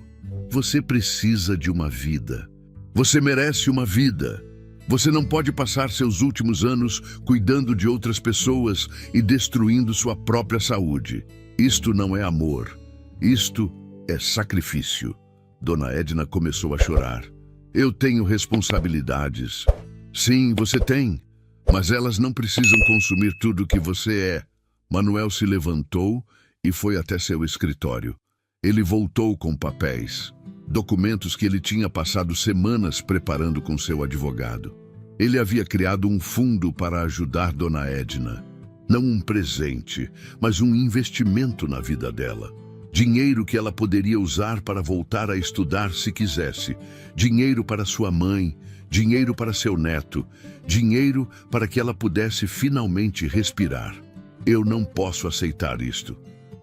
A: Você precisa de uma vida. Você merece uma vida. Você não pode passar seus últimos anos cuidando de outras pessoas e destruindo sua própria saúde. Isto não é amor. Isto é sacrifício. Dona Edna começou a chorar. Eu tenho responsabilidades. Sim, você tem. Mas elas não precisam consumir tudo o que você é. Manuel se levantou e foi até seu escritório. Ele voltou com papéis. Documentos que ele tinha passado semanas preparando com seu advogado. Ele havia criado um fundo para ajudar Dona Edna. Não um presente, mas um investimento na vida dela. Dinheiro que ela poderia usar para voltar a estudar se quisesse. Dinheiro para sua mãe, dinheiro para seu neto, dinheiro para que ela pudesse finalmente respirar. Eu não posso aceitar isto,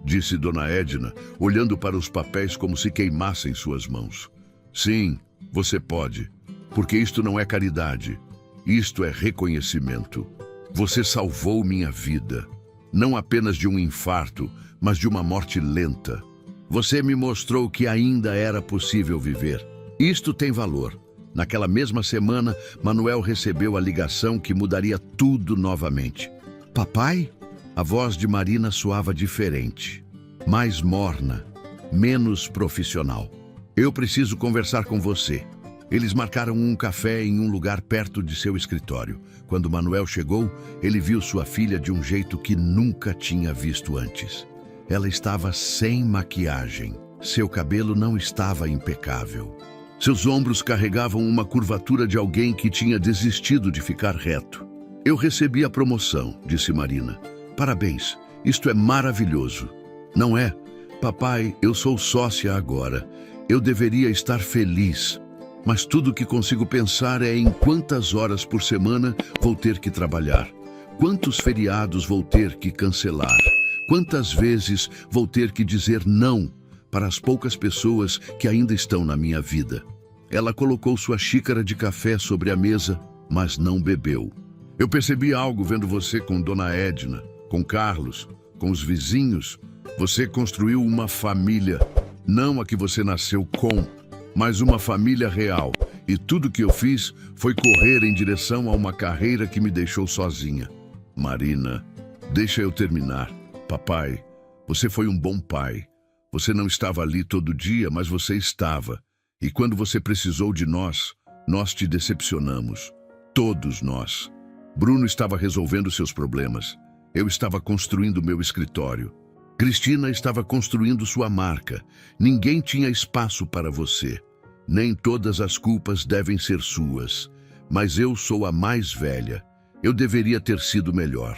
A: disse Dona Edna, olhando para os papéis como se queimassem suas mãos. Sim, você pode, porque isto não é caridade, isto é reconhecimento. Você salvou minha vida, não apenas de um infarto, mas de uma morte lenta. Você me mostrou que ainda era possível viver. Isto tem valor. Naquela mesma semana, Manuel recebeu a ligação que mudaria tudo novamente. Papai? A voz de Marina soava diferente, mais morna, menos profissional. Eu preciso conversar com você. Eles marcaram um café em um lugar perto de seu escritório. Quando Manuel chegou, ele viu sua filha de um jeito que nunca tinha visto antes. Ela estava sem maquiagem. Seu cabelo não estava impecável. Seus ombros carregavam uma curvatura de alguém que tinha desistido de ficar reto. Eu recebi a promoção, disse Marina. Parabéns, isto é maravilhoso. Não é? Papai, eu sou sócia agora. Eu deveria estar feliz. Mas tudo o que consigo pensar é em quantas horas por semana vou ter que trabalhar. Quantos feriados vou ter que cancelar. Quantas vezes vou ter que dizer não para as poucas pessoas que ainda estão na minha vida. Ela colocou sua xícara de café sobre a mesa, mas não bebeu. Eu percebi algo vendo você com Dona Edna, com Carlos, com os vizinhos. Você construiu uma família, não a que você nasceu com, mas uma família real. E tudo que eu fiz foi correr em direção a uma carreira que me deixou sozinha. Marina, deixa eu terminar. Papai, você foi um bom pai. Você não estava ali todo dia, mas você estava. E quando você precisou de nós, nós te decepcionamos. Todos nós. Bruno estava resolvendo seus problemas. Eu estava construindo meu escritório. Cristina estava construindo sua marca. Ninguém tinha espaço para você. Nem todas as culpas devem ser suas. Mas eu sou a mais velha. Eu deveria ter sido melhor.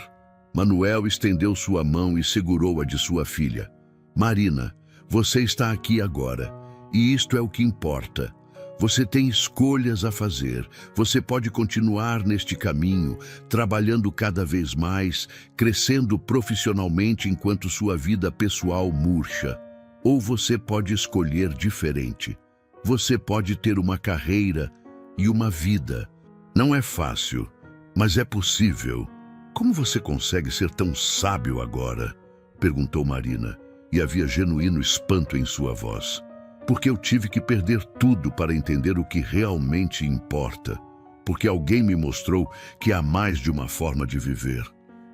A: Manuel estendeu sua mão e segurou a de sua filha. Marina, você está aqui agora. E isto é o que importa. Você tem escolhas a fazer. Você pode continuar neste caminho, trabalhando cada vez mais, crescendo profissionalmente enquanto sua vida pessoal murcha. Ou você pode escolher diferente. Você pode ter uma carreira e uma vida. Não é fácil, mas é possível. Como você consegue ser tão sábio agora? Perguntou Marina, e havia genuíno espanto em sua voz. Porque eu tive que perder tudo para entender o que realmente importa. Porque alguém me mostrou que há mais de uma forma de viver.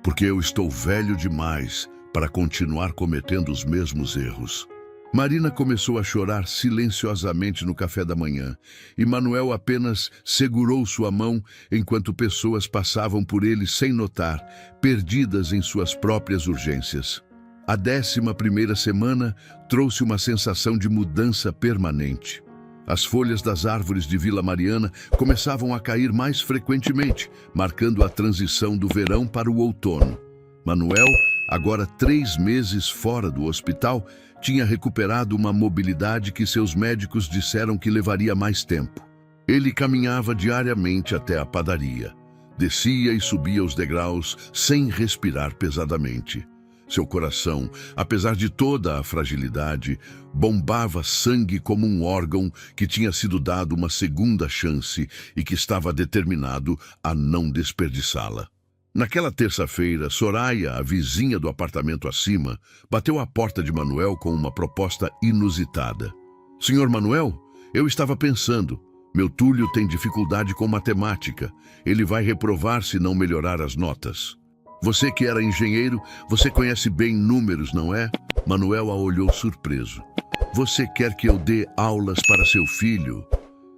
A: Porque eu estou velho demais para continuar cometendo os mesmos erros. Marina começou a chorar silenciosamente no café da manhã, e Manuel apenas segurou sua mão enquanto pessoas passavam por ele sem notar, perdidas em suas próprias urgências. A 11ª semana trouxe uma sensação de mudança permanente. As folhas das árvores de Vila Mariana começavam a cair mais frequentemente, marcando a transição do verão para o outono. Manuel, agora 3 meses fora do hospital, tinha recuperado uma mobilidade que seus médicos disseram que levaria mais tempo. Ele caminhava diariamente até a padaria. Descia e subia os degraus sem respirar pesadamente. Seu coração, apesar de toda a fragilidade, bombava sangue como um órgão que tinha sido dado uma segunda chance e que estava determinado a não desperdiçá-la. Naquela terça-feira, Soraya, a vizinha do apartamento acima, bateu à porta de Manuel com uma proposta inusitada. Senhor Manuel, eu estava pensando, meu Túlio tem dificuldade com matemática. Ele vai reprovar se não melhorar as notas. Você que era engenheiro, você conhece bem números, não é? Manuel a olhou surpreso. Você quer que eu dê aulas para seu filho?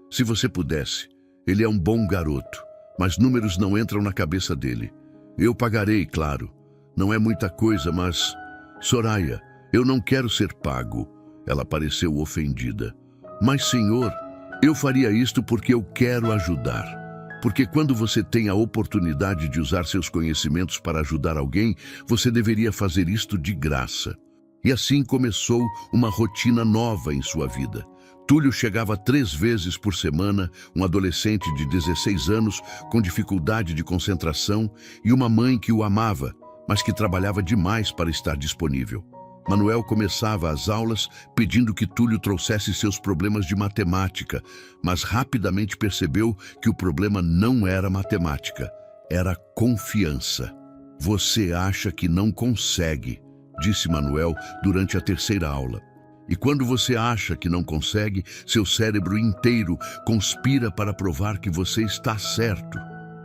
A: Se você pudesse. Ele é um bom garoto, mas números não entram na cabeça dele. Eu pagarei, claro. Não é muita coisa, mas... Soraya, eu não quero ser pago. Ela pareceu ofendida. Mas, senhor, eu faria isto porque eu quero ajudar. Porque quando você tem a oportunidade de usar seus conhecimentos para ajudar alguém, você deveria fazer isto de graça. E assim começou uma rotina nova em sua vida. Túlio chegava 3 vezes por semana, um adolescente de 16 anos com dificuldade de concentração e uma mãe que o amava, mas que trabalhava demais para estar disponível. Manuel começava as aulas pedindo que Túlio trouxesse seus problemas de matemática, mas rapidamente percebeu que o problema não era matemática, era confiança. Você acha que não consegue, disse Manuel durante a 3ª aula. E quando você acha que não consegue, seu cérebro inteiro conspira para provar que você está certo.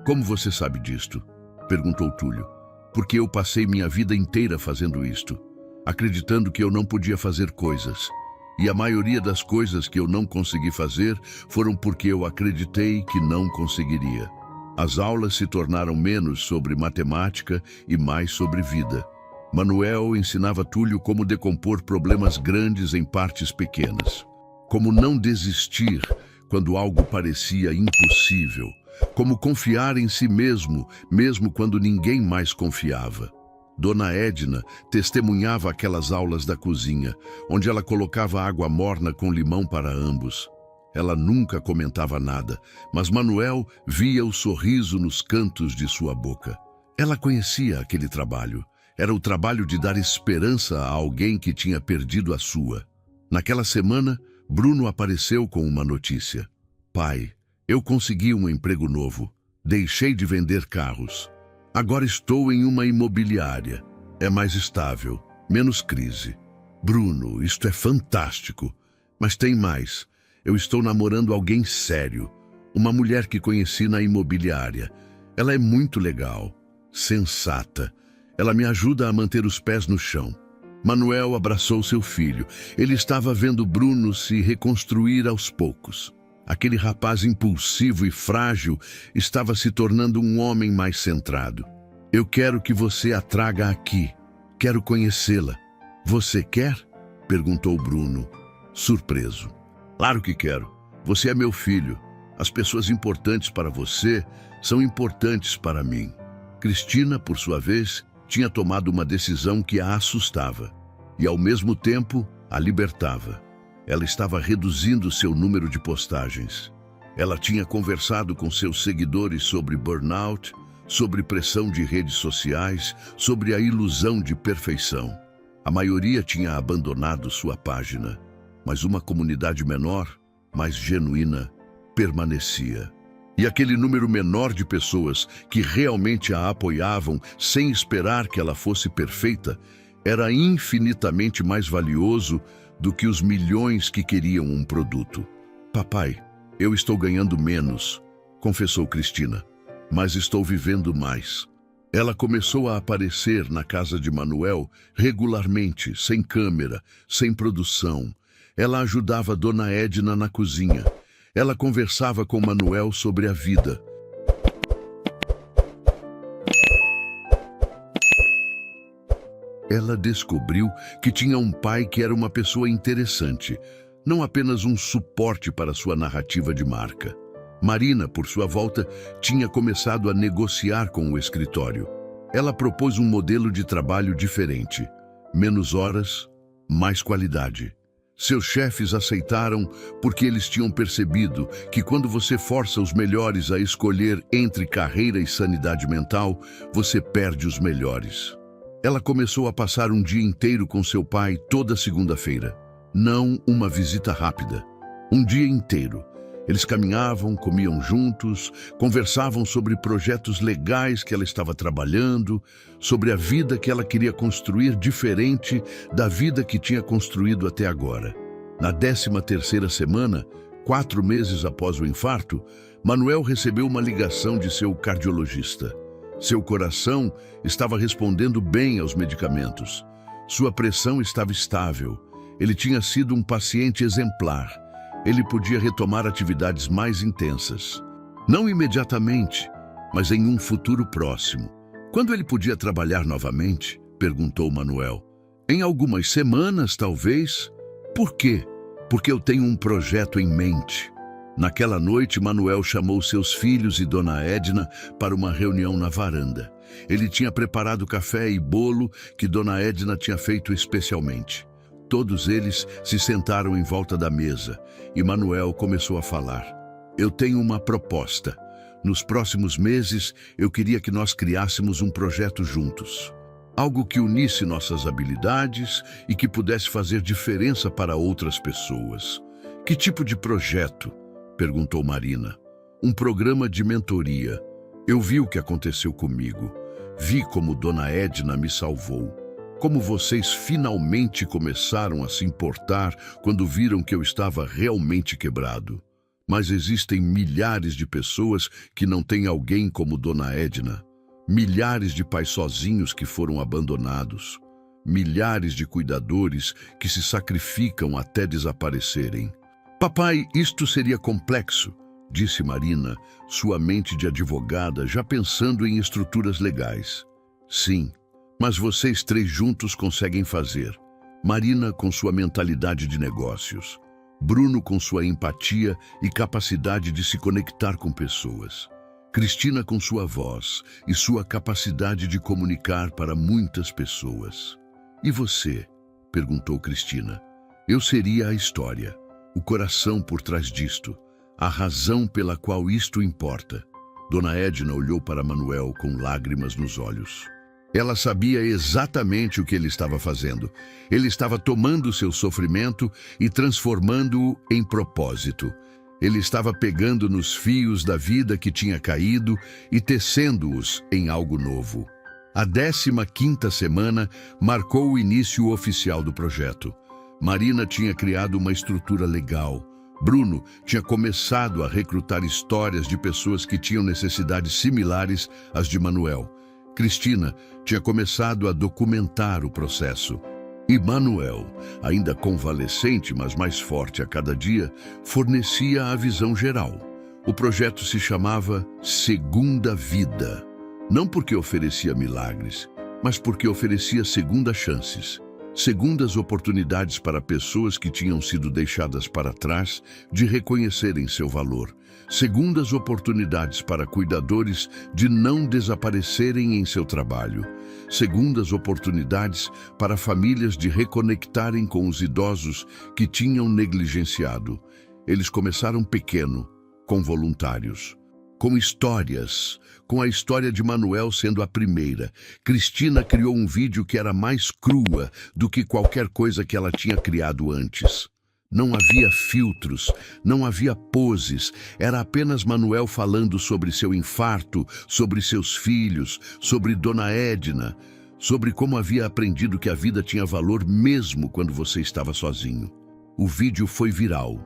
A: Como você sabe disto? Perguntou Túlio. Porque eu passei minha vida inteira fazendo isto, acreditando que eu não podia fazer coisas. E a maioria das coisas que eu não consegui fazer foram porque eu acreditei que não conseguiria. As aulas se tornaram menos sobre matemática e mais sobre vida. Manuel ensinava Túlio como decompor problemas grandes em partes pequenas. Como não desistir quando algo parecia impossível. Como confiar em si mesmo, mesmo quando ninguém mais confiava. Dona Edna testemunhava aquelas aulas da cozinha, onde ela colocava água morna com limão para ambos. Ela nunca comentava nada, mas Manuel via o sorriso nos cantos de sua boca. Ela conhecia aquele trabalho. Era o trabalho de dar esperança a alguém que tinha perdido a sua. Naquela semana, Bruno apareceu com uma notícia. Pai, eu consegui um emprego novo. Deixei de vender carros. Agora estou em uma imobiliária. É mais estável, menos crise. Bruno, isto é fantástico. Mas tem mais. Eu estou namorando alguém sério. Uma mulher que conheci na imobiliária. Ela é muito legal. Sensata. Ela me ajuda a manter os pés no chão. Manuel abraçou seu filho. Ele estava vendo Bruno se reconstruir aos poucos. Aquele rapaz impulsivo e frágil estava se tornando um homem mais centrado. Eu quero que você a traga aqui. Quero conhecê-la. Você quer? Perguntou Bruno, surpreso. Claro que quero. Você é meu filho. As pessoas importantes para você são importantes para mim. Cristina, por sua vez, tinha tomado uma decisão que a assustava e, ao mesmo tempo, a libertava. Ela estava reduzindo seu número de postagens. Ela tinha conversado com seus seguidores sobre burnout, sobre pressão de redes sociais, sobre a ilusão de perfeição. A maioria tinha abandonado sua página, mas uma comunidade menor, mais genuína, permanecia. E aquele número menor de pessoas que realmente a apoiavam sem esperar que ela fosse perfeita era infinitamente mais valioso do que os milhões que queriam um produto. Papai, eu estou ganhando menos, confessou Cristina, mas estou vivendo mais. Ela começou a aparecer na casa de Manuel regularmente, sem câmera, sem produção. Ela ajudava Dona Edna na cozinha. Ela conversava com Manuel sobre a vida. Ela descobriu que tinha um pai que era uma pessoa interessante, não apenas um suporte para sua narrativa de marca. Marina, por sua volta, tinha começado a negociar com o escritório. Ela propôs um modelo de trabalho diferente. Menos horas, mais qualidade. Seus chefes aceitaram porque eles tinham percebido que quando você força os melhores a escolher entre carreira e sanidade mental, você perde os melhores. Ela começou a passar um dia inteiro com seu pai toda segunda-feira. Não uma visita rápida. Um dia inteiro. Eles caminhavam, comiam juntos, conversavam sobre projetos legais que ela estava trabalhando, sobre a vida que ela queria construir diferente da vida que tinha construído até agora. Na 13ª semana, 4 meses após o infarto, Manuel recebeu uma ligação de seu cardiologista. Seu coração estava respondendo bem aos medicamentos. Sua pressão estava estável. Ele tinha sido um paciente exemplar. Ele podia retomar atividades mais intensas. Não imediatamente, mas em um futuro próximo. Quando ele podia trabalhar novamente? Perguntou Manuel. Em algumas semanas, talvez. Por quê? Porque eu tenho um projeto em mente. Naquela noite, Manuel chamou seus filhos e Dona Edna para uma reunião na varanda. Ele tinha preparado café e bolo que Dona Edna tinha feito especialmente. Todos eles se sentaram em volta da mesa e Manuel começou a falar. Eu tenho uma proposta. Nos próximos meses, eu queria que nós criássemos um projeto juntos. Algo que unisse nossas habilidades e que pudesse fazer diferença para outras pessoas. Que tipo de projeto? Perguntou Marina. Um programa de mentoria. Eu vi o que aconteceu comigo. Vi como Dona Edna me salvou. Como vocês finalmente começaram a se importar quando viram que eu estava realmente quebrado. Mas existem milhares de pessoas que não têm alguém como Dona Edna. Milhares de pais sozinhos que foram abandonados. Milhares de cuidadores que se sacrificam até desaparecerem. Papai, isto seria complexo, disse Marina, sua mente de advogada já pensando em estruturas legais. Sim, mas vocês 3 juntos conseguem fazer. Marina com sua mentalidade de negócios. Bruno com sua empatia e capacidade de se conectar com pessoas. Cristina com sua voz e sua capacidade de comunicar para muitas pessoas. E você? Perguntou Cristina. Eu seria a história, o coração por trás disto, a razão pela qual isto importa. Dona Edna olhou para Manuel com lágrimas nos olhos. Ela sabia exatamente o que ele estava fazendo. Ele estava tomando seu sofrimento e transformando-o em propósito. Ele estava pegando nos fios da vida que tinha caído e tecendo-os em algo novo. A 15ª semana marcou o início oficial do projeto. Marina tinha criado uma estrutura legal. Bruno tinha começado a recrutar histórias de pessoas que tinham necessidades similares às de Manuel. Cristina tinha começado a documentar o processo. E Manuel, ainda convalescente, mas mais forte a cada dia, fornecia a visão geral. O projeto se chamava Segunda Vida. Não porque oferecia milagres, mas porque oferecia segundas chances. Segundas oportunidades para pessoas que tinham sido deixadas para trás de reconhecerem seu valor. Segundas oportunidades para cuidadores de não desaparecerem em seu trabalho. Segundas oportunidades para famílias de reconectarem com os idosos que tinham negligenciado. Eles começaram pequeno, com voluntários. Com histórias, com a história de Manuel sendo a primeira. Cristina criou um vídeo que era mais crua do que qualquer coisa que ela tinha criado antes. Não havia filtros, não havia poses, era apenas Manuel falando sobre seu infarto, sobre seus filhos, sobre Dona Edna, sobre como havia aprendido que a vida tinha valor mesmo quando você estava sozinho. O vídeo foi viral,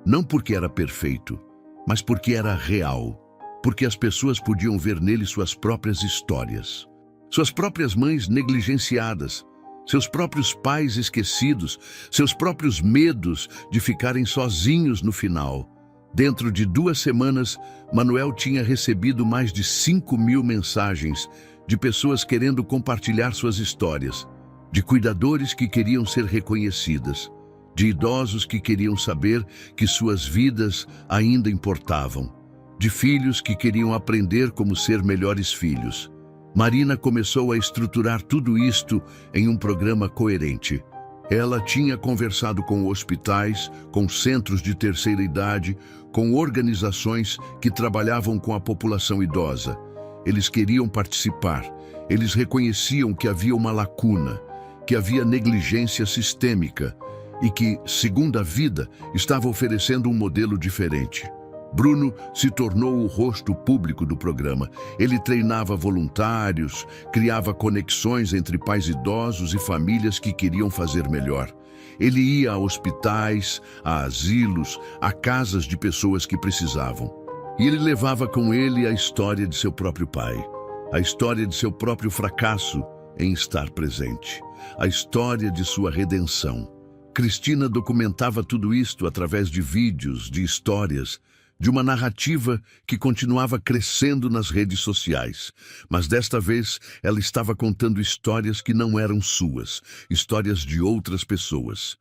A: não porque era perfeito, mas porque era real. Porque as pessoas podiam ver nele suas próprias histórias. Suas próprias mães negligenciadas, seus próprios pais esquecidos, seus próprios medos de ficarem sozinhos no final. Dentro de 2 semanas, Manuel tinha recebido mais de 5.000 mensagens de pessoas querendo compartilhar suas histórias, de cuidadores que queriam ser reconhecidas, de idosos que queriam saber que suas vidas ainda importavam, de filhos que queriam aprender como ser melhores filhos. Marina começou a estruturar tudo isto em um programa coerente. Ela tinha conversado com hospitais, com centros de terceira idade, com organizações que trabalhavam com a população idosa. Eles queriam participar. Eles reconheciam que havia uma lacuna, que havia negligência sistêmica e que, Segunda Vida, estava oferecendo um modelo diferente. Bruno se tornou o rosto público do programa. Ele treinava voluntários, criava conexões entre pais idosos e famílias que queriam fazer melhor. Ele ia a hospitais, a asilos, a casas de pessoas que precisavam. E ele levava com ele a história de seu próprio pai, a história de seu próprio fracasso em estar presente, a história de sua redenção. Cristina documentava tudo isto através de vídeos, de histórias, de uma narrativa que continuava crescendo nas redes sociais. Mas desta vez ela estava contando histórias que não eram suas, histórias de outras pessoas.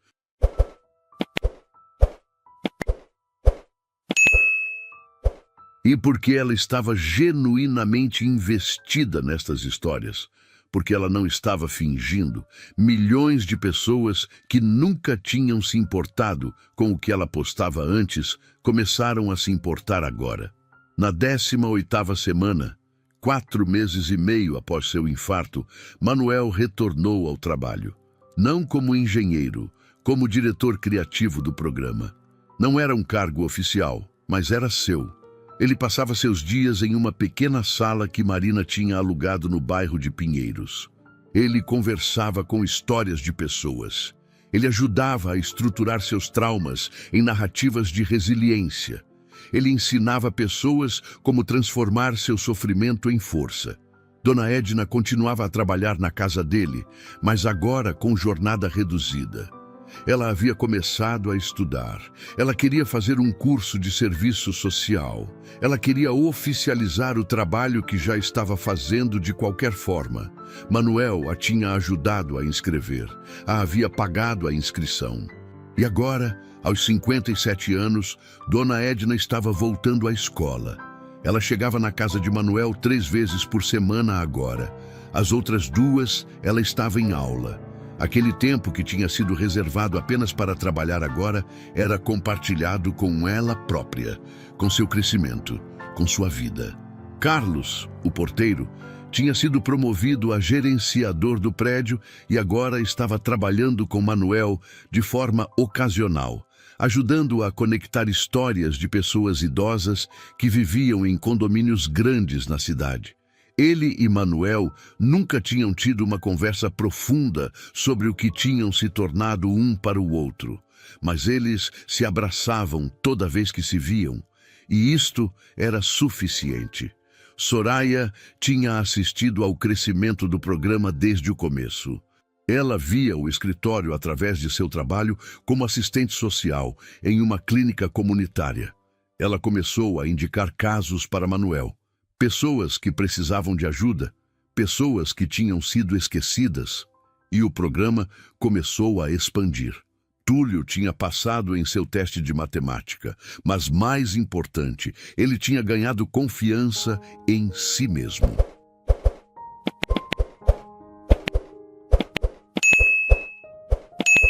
A: E porque ela estava genuinamente investida nestas histórias, porque ela não estava fingindo, milhões de pessoas que nunca tinham se importado com o que ela postava antes, começaram a se importar agora. Na 18ª semana, 4 meses e meio após seu infarto, Manuel retornou ao trabalho. Não como engenheiro, como diretor criativo do programa. Não era um cargo oficial, mas era seu. Ele passava seus dias em uma pequena sala que Marina tinha alugado no bairro de Pinheiros. Ele conversava com histórias de pessoas. Ele ajudava a estruturar seus traumas em narrativas de resiliência. Ele ensinava pessoas como transformar seu sofrimento em força. Dona Edna continuava a trabalhar na casa dele, mas agora com jornada reduzida. Ela havia começado a estudar. Ela queria fazer um curso de serviço social. Ela queria oficializar o trabalho que já estava fazendo de qualquer forma. Manuel a tinha ajudado a inscrever. A havia pagado a inscrição. E agora, aos 57 anos, Dona Edna estava voltando à escola. Ela chegava na casa de Manuel 3 vezes por semana agora. As outras 2, ela estava em aula. Aquele tempo que tinha sido reservado apenas para trabalhar agora era compartilhado com ela própria, com seu crescimento, com sua vida. Carlos, o porteiro, tinha sido promovido a gerenciador do prédio e agora estava trabalhando com Manuel de forma ocasional, ajudando-o a conectar histórias de pessoas idosas que viviam em condomínios grandes na cidade. Ele e Manuel nunca tinham tido uma conversa profunda sobre o que tinham se tornado um para o outro, mas eles se abraçavam toda vez que se viam, e isto era suficiente. Soraya tinha assistido ao crescimento do programa desde o começo. Ela via o escritório através de seu trabalho como assistente social em uma clínica comunitária. Ela começou a indicar casos para Manuel. Pessoas que precisavam de ajuda, pessoas que tinham sido esquecidas. E o programa começou a expandir. Túlio tinha passado em seu teste de matemática, mas mais importante, ele tinha ganhado confiança em si mesmo.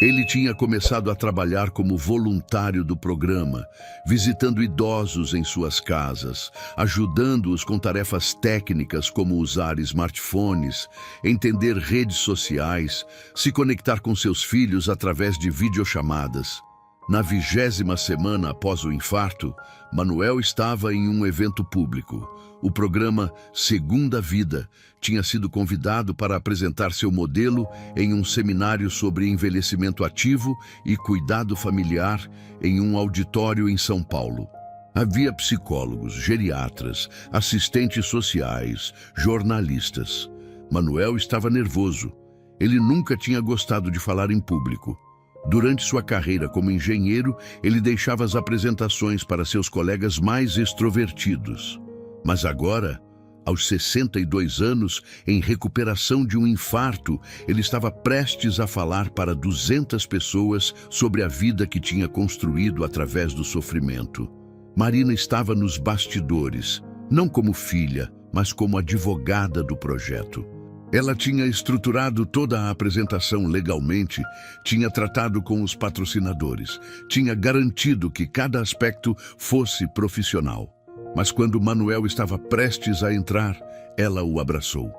A: Ele tinha começado a trabalhar como voluntário do programa, visitando idosos em suas casas, ajudando-os com tarefas técnicas como usar smartphones, entender redes sociais, se conectar com seus filhos através de videochamadas. Na 20ª semana após o infarto, Manuel estava em um evento público. O programa Segunda Vida tinha sido convidado para apresentar seu modelo em um seminário sobre envelhecimento ativo e cuidado familiar em um auditório em São Paulo. Havia psicólogos, geriatras, assistentes sociais, jornalistas. Manuel estava nervoso. Ele nunca tinha gostado de falar em público. Durante sua carreira como engenheiro, ele deixava as apresentações para seus colegas mais extrovertidos. Mas agora, aos 62 anos, em recuperação de um infarto, ele estava prestes a falar para 200 pessoas sobre a vida que tinha construído através do sofrimento. Marina estava nos bastidores, não como filha, mas como advogada do projeto. Ela tinha estruturado toda a apresentação legalmente, tinha tratado com os patrocinadores, tinha garantido que cada aspecto fosse profissional. Mas quando Manuel estava prestes a entrar, ela o abraçou.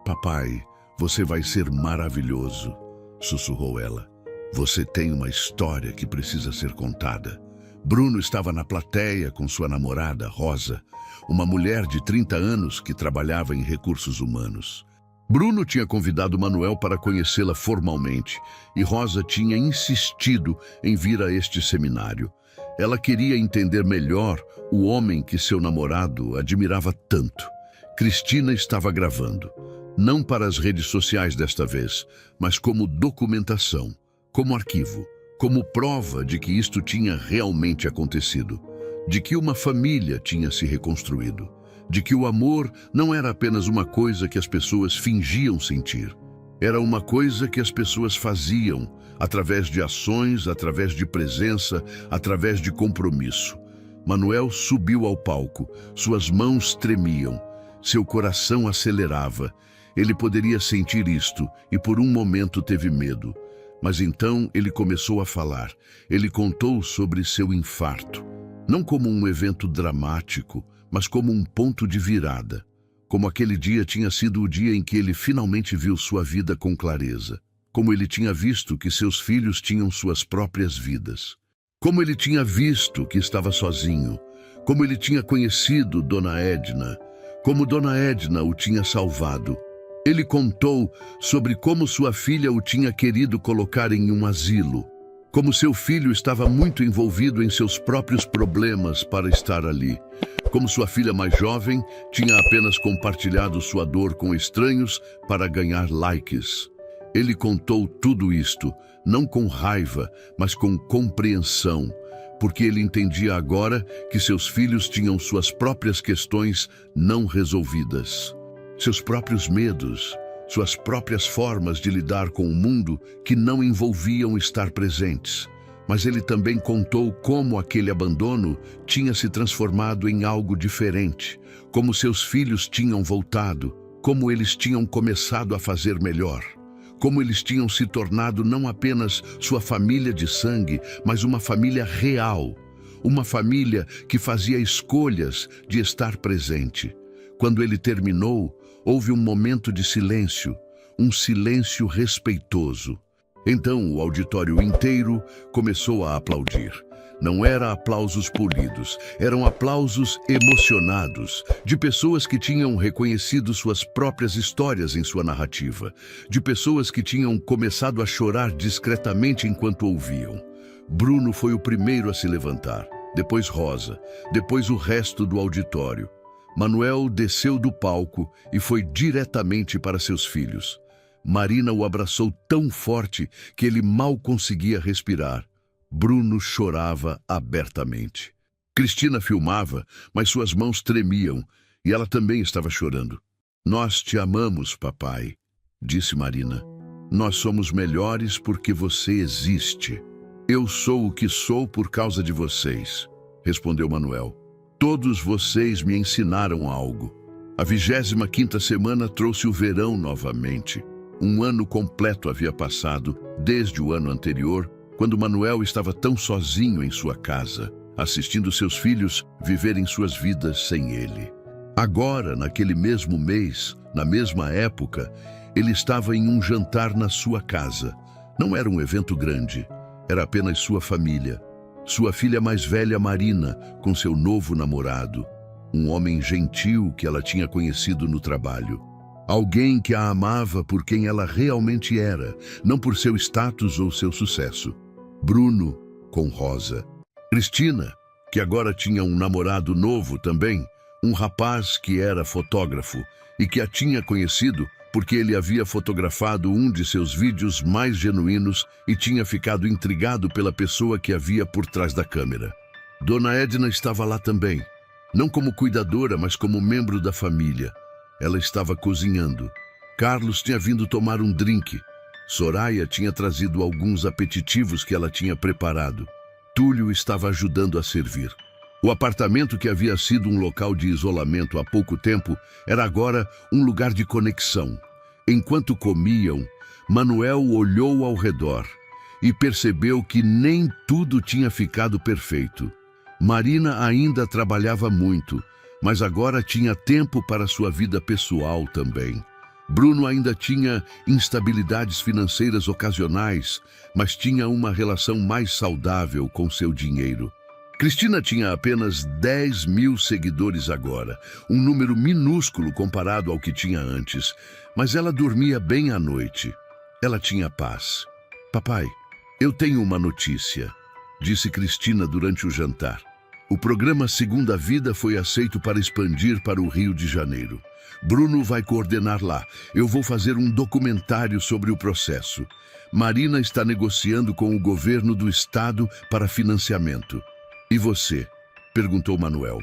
A: "Papai, você vai ser maravilhoso", sussurrou ela. "Você tem uma história que precisa ser contada." Bruno estava na plateia com sua namorada, Rosa, uma mulher de 30 anos que trabalhava em recursos humanos. Bruno tinha convidado Manuel para conhecê-la formalmente e Rosa tinha insistido em vir a este seminário. Ela queria entender melhor o homem que seu namorado admirava tanto. Cristina estava gravando, não para as redes sociais desta vez, mas como documentação, como arquivo, como prova de que isto tinha realmente acontecido, de que uma família tinha se reconstruído, de que o amor não era apenas uma coisa que as pessoas fingiam sentir. Era uma coisa que as pessoas faziam, através de ações, através de presença, através de compromisso. Manuel subiu ao palco, suas mãos tremiam, seu coração acelerava. Ele poderia sentir isto e por um momento teve medo. Mas então ele começou a falar. Ele contou sobre seu infarto, não como um evento dramático, mas como um ponto de virada. Como aquele dia tinha sido o dia em que ele finalmente viu sua vida com clareza. Como ele tinha visto que seus filhos tinham suas próprias vidas. Como ele tinha visto que estava sozinho. Como ele tinha conhecido Dona Edna. Como Dona Edna o tinha salvado. Ele contou sobre como sua filha o tinha querido colocar em um asilo. Como seu filho estava muito envolvido em seus próprios problemas para estar ali. Como sua filha mais jovem tinha apenas compartilhado sua dor com estranhos para ganhar likes. Ele contou tudo isto, não com raiva, mas com compreensão, porque ele entendia agora que seus filhos tinham suas próprias questões não resolvidas, seus próprios medos, suas próprias formas de lidar com o mundo que não envolviam estar presentes. Mas ele também contou como aquele abandono tinha se transformado em algo diferente, como seus filhos tinham voltado, como eles tinham começado a fazer melhor, como eles tinham se tornado não apenas sua família de sangue, mas uma família real, uma família que fazia escolhas de estar presente. Quando ele terminou, houve um momento de silêncio, um silêncio respeitoso. Então o auditório inteiro começou a aplaudir. Não eram aplausos polidos, eram aplausos emocionados, de pessoas que tinham reconhecido suas próprias histórias em sua narrativa, de pessoas que tinham começado a chorar discretamente enquanto ouviam. Bruno foi o primeiro a se levantar, depois Rosa, depois o resto do auditório. Manuel desceu do palco e foi diretamente para seus filhos. Marina o abraçou tão forte que ele mal conseguia respirar. Bruno chorava abertamente. Cristina filmava, mas suas mãos tremiam e ela também estava chorando. "Nós te amamos, papai", disse Marina. "Nós somos melhores porque você existe." "Eu sou o que sou por causa de vocês", respondeu Manuel. "Todos vocês me ensinaram algo." A 25ª semana trouxe o verão novamente. Um ano completo havia passado, desde o ano anterior, quando Manuel estava tão sozinho em sua casa, assistindo seus filhos viverem suas vidas sem ele. Agora, naquele mesmo mês, na mesma época, ele estava em um jantar na sua casa. Não era um evento grande, era apenas sua família. Sua filha mais velha, Marina, com seu novo namorado, um homem gentil que ela tinha conhecido no trabalho. Alguém que a amava por quem ela realmente era, não por seu status ou seu sucesso. Bruno, com Rosa. Cristina, que agora tinha um namorado novo também, um rapaz que era fotógrafo e que a tinha conhecido porque ele havia fotografado um de seus vídeos mais genuínos e tinha ficado intrigado pela pessoa que havia por trás da câmera. Dona Edna estava lá também, não como cuidadora, mas como membro da família. Ela estava cozinhando. Carlos tinha vindo tomar um drink. Soraya tinha trazido alguns aperitivos que ela tinha preparado. Túlio estava ajudando a servir. O apartamento, que havia sido um local de isolamento há pouco tempo, era agora um lugar de conexão. Enquanto comiam, Manuel olhou ao redor e percebeu que nem tudo tinha ficado perfeito. Marina ainda trabalhava muito, mas agora tinha tempo para sua vida pessoal também. Bruno ainda tinha instabilidades financeiras ocasionais, mas tinha uma relação mais saudável com seu dinheiro. Cristina tinha apenas 10.000 seguidores agora, um número minúsculo comparado ao que tinha antes, mas ela dormia bem à noite. Ela tinha paz. "Papai, eu tenho uma notícia", disse Cristina durante o jantar. O programa Segunda Vida foi aceito para expandir para o Rio de Janeiro. Bruno vai coordenar lá. Eu vou fazer um documentário sobre o processo. Marina está negociando com o governo do estado para financiamento. "E você?", perguntou Manuel.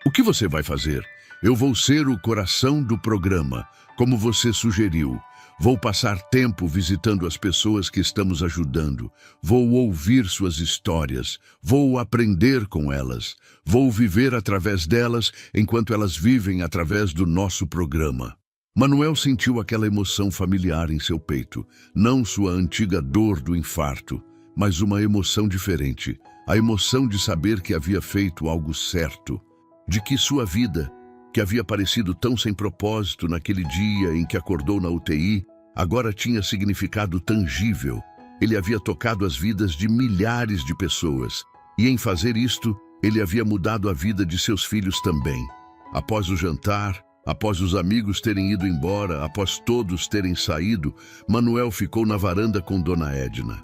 A: "O que você vai fazer?" "Eu vou ser o coração do programa, como você sugeriu. Vou passar tempo visitando as pessoas que estamos ajudando. Vou ouvir suas histórias. Vou aprender com elas. Vou viver através delas enquanto elas vivem através do nosso programa." Manuel sentiu aquela emoção familiar em seu peito. Não sua antiga dor do infarto, mas uma emoção diferente. A emoção de saber que havia feito algo certo. De que sua vida, que havia parecido tão sem propósito naquele dia em que acordou na UTI, agora tinha significado tangível. Ele havia tocado as vidas de milhares de pessoas, e em fazer isto, ele havia mudado a vida de seus filhos também. Após o jantar, após os amigos terem ido embora, após todos terem saído, Manuel ficou na varanda com Dona Edna.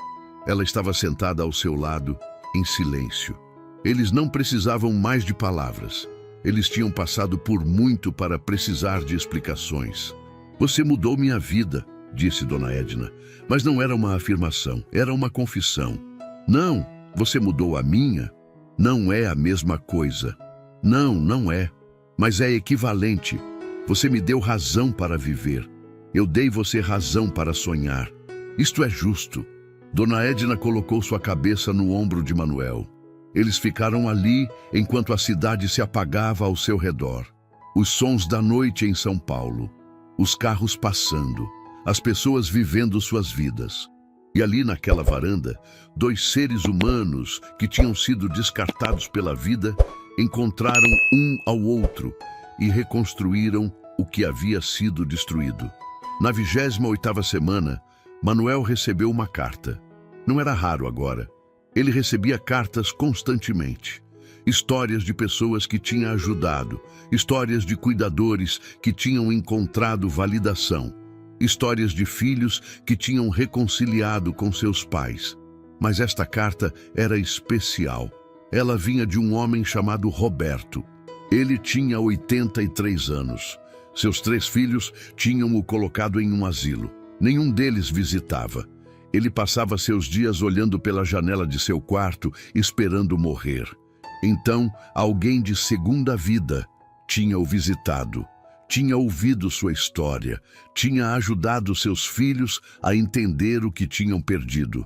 A: Ela estava sentada ao seu lado, em silêncio. Eles não precisavam mais de palavras. Eles tinham passado por muito para precisar de explicações. "Você mudou minha vida", disse Dona Edna, mas não era uma afirmação, era uma confissão. "Não, você mudou a minha. Não é a mesma coisa. Não, não é. Mas é equivalente. Você me deu razão para viver. Eu dei você razão para sonhar. Isto é justo." Dona Edna colocou sua cabeça no ombro de Manuel. Eles ficaram ali enquanto a cidade se apagava ao seu redor. Os sons da noite em São Paulo. Os carros passando. As pessoas vivendo suas vidas. E ali naquela varanda, dois seres humanos que tinham sido descartados pela vida encontraram um ao outro e reconstruíram o que havia sido destruído. Na 28ª semana, Manuel recebeu uma carta. Não era raro agora. Ele recebia cartas constantemente. Histórias de pessoas que tinha ajudado. Histórias de cuidadores que tinham encontrado validação. Histórias de filhos que tinham reconciliado com seus pais. Mas esta carta era especial. Ela vinha de um homem chamado Roberto. Ele tinha 83 anos. Seus 3 filhos tinham-o colocado em um asilo. Nenhum deles visitava. Ele passava seus dias olhando pela janela de seu quarto, esperando morrer. Então, alguém de segunda vida tinha-o visitado, tinha ouvido sua história, tinha ajudado seus filhos a entender o que tinham perdido.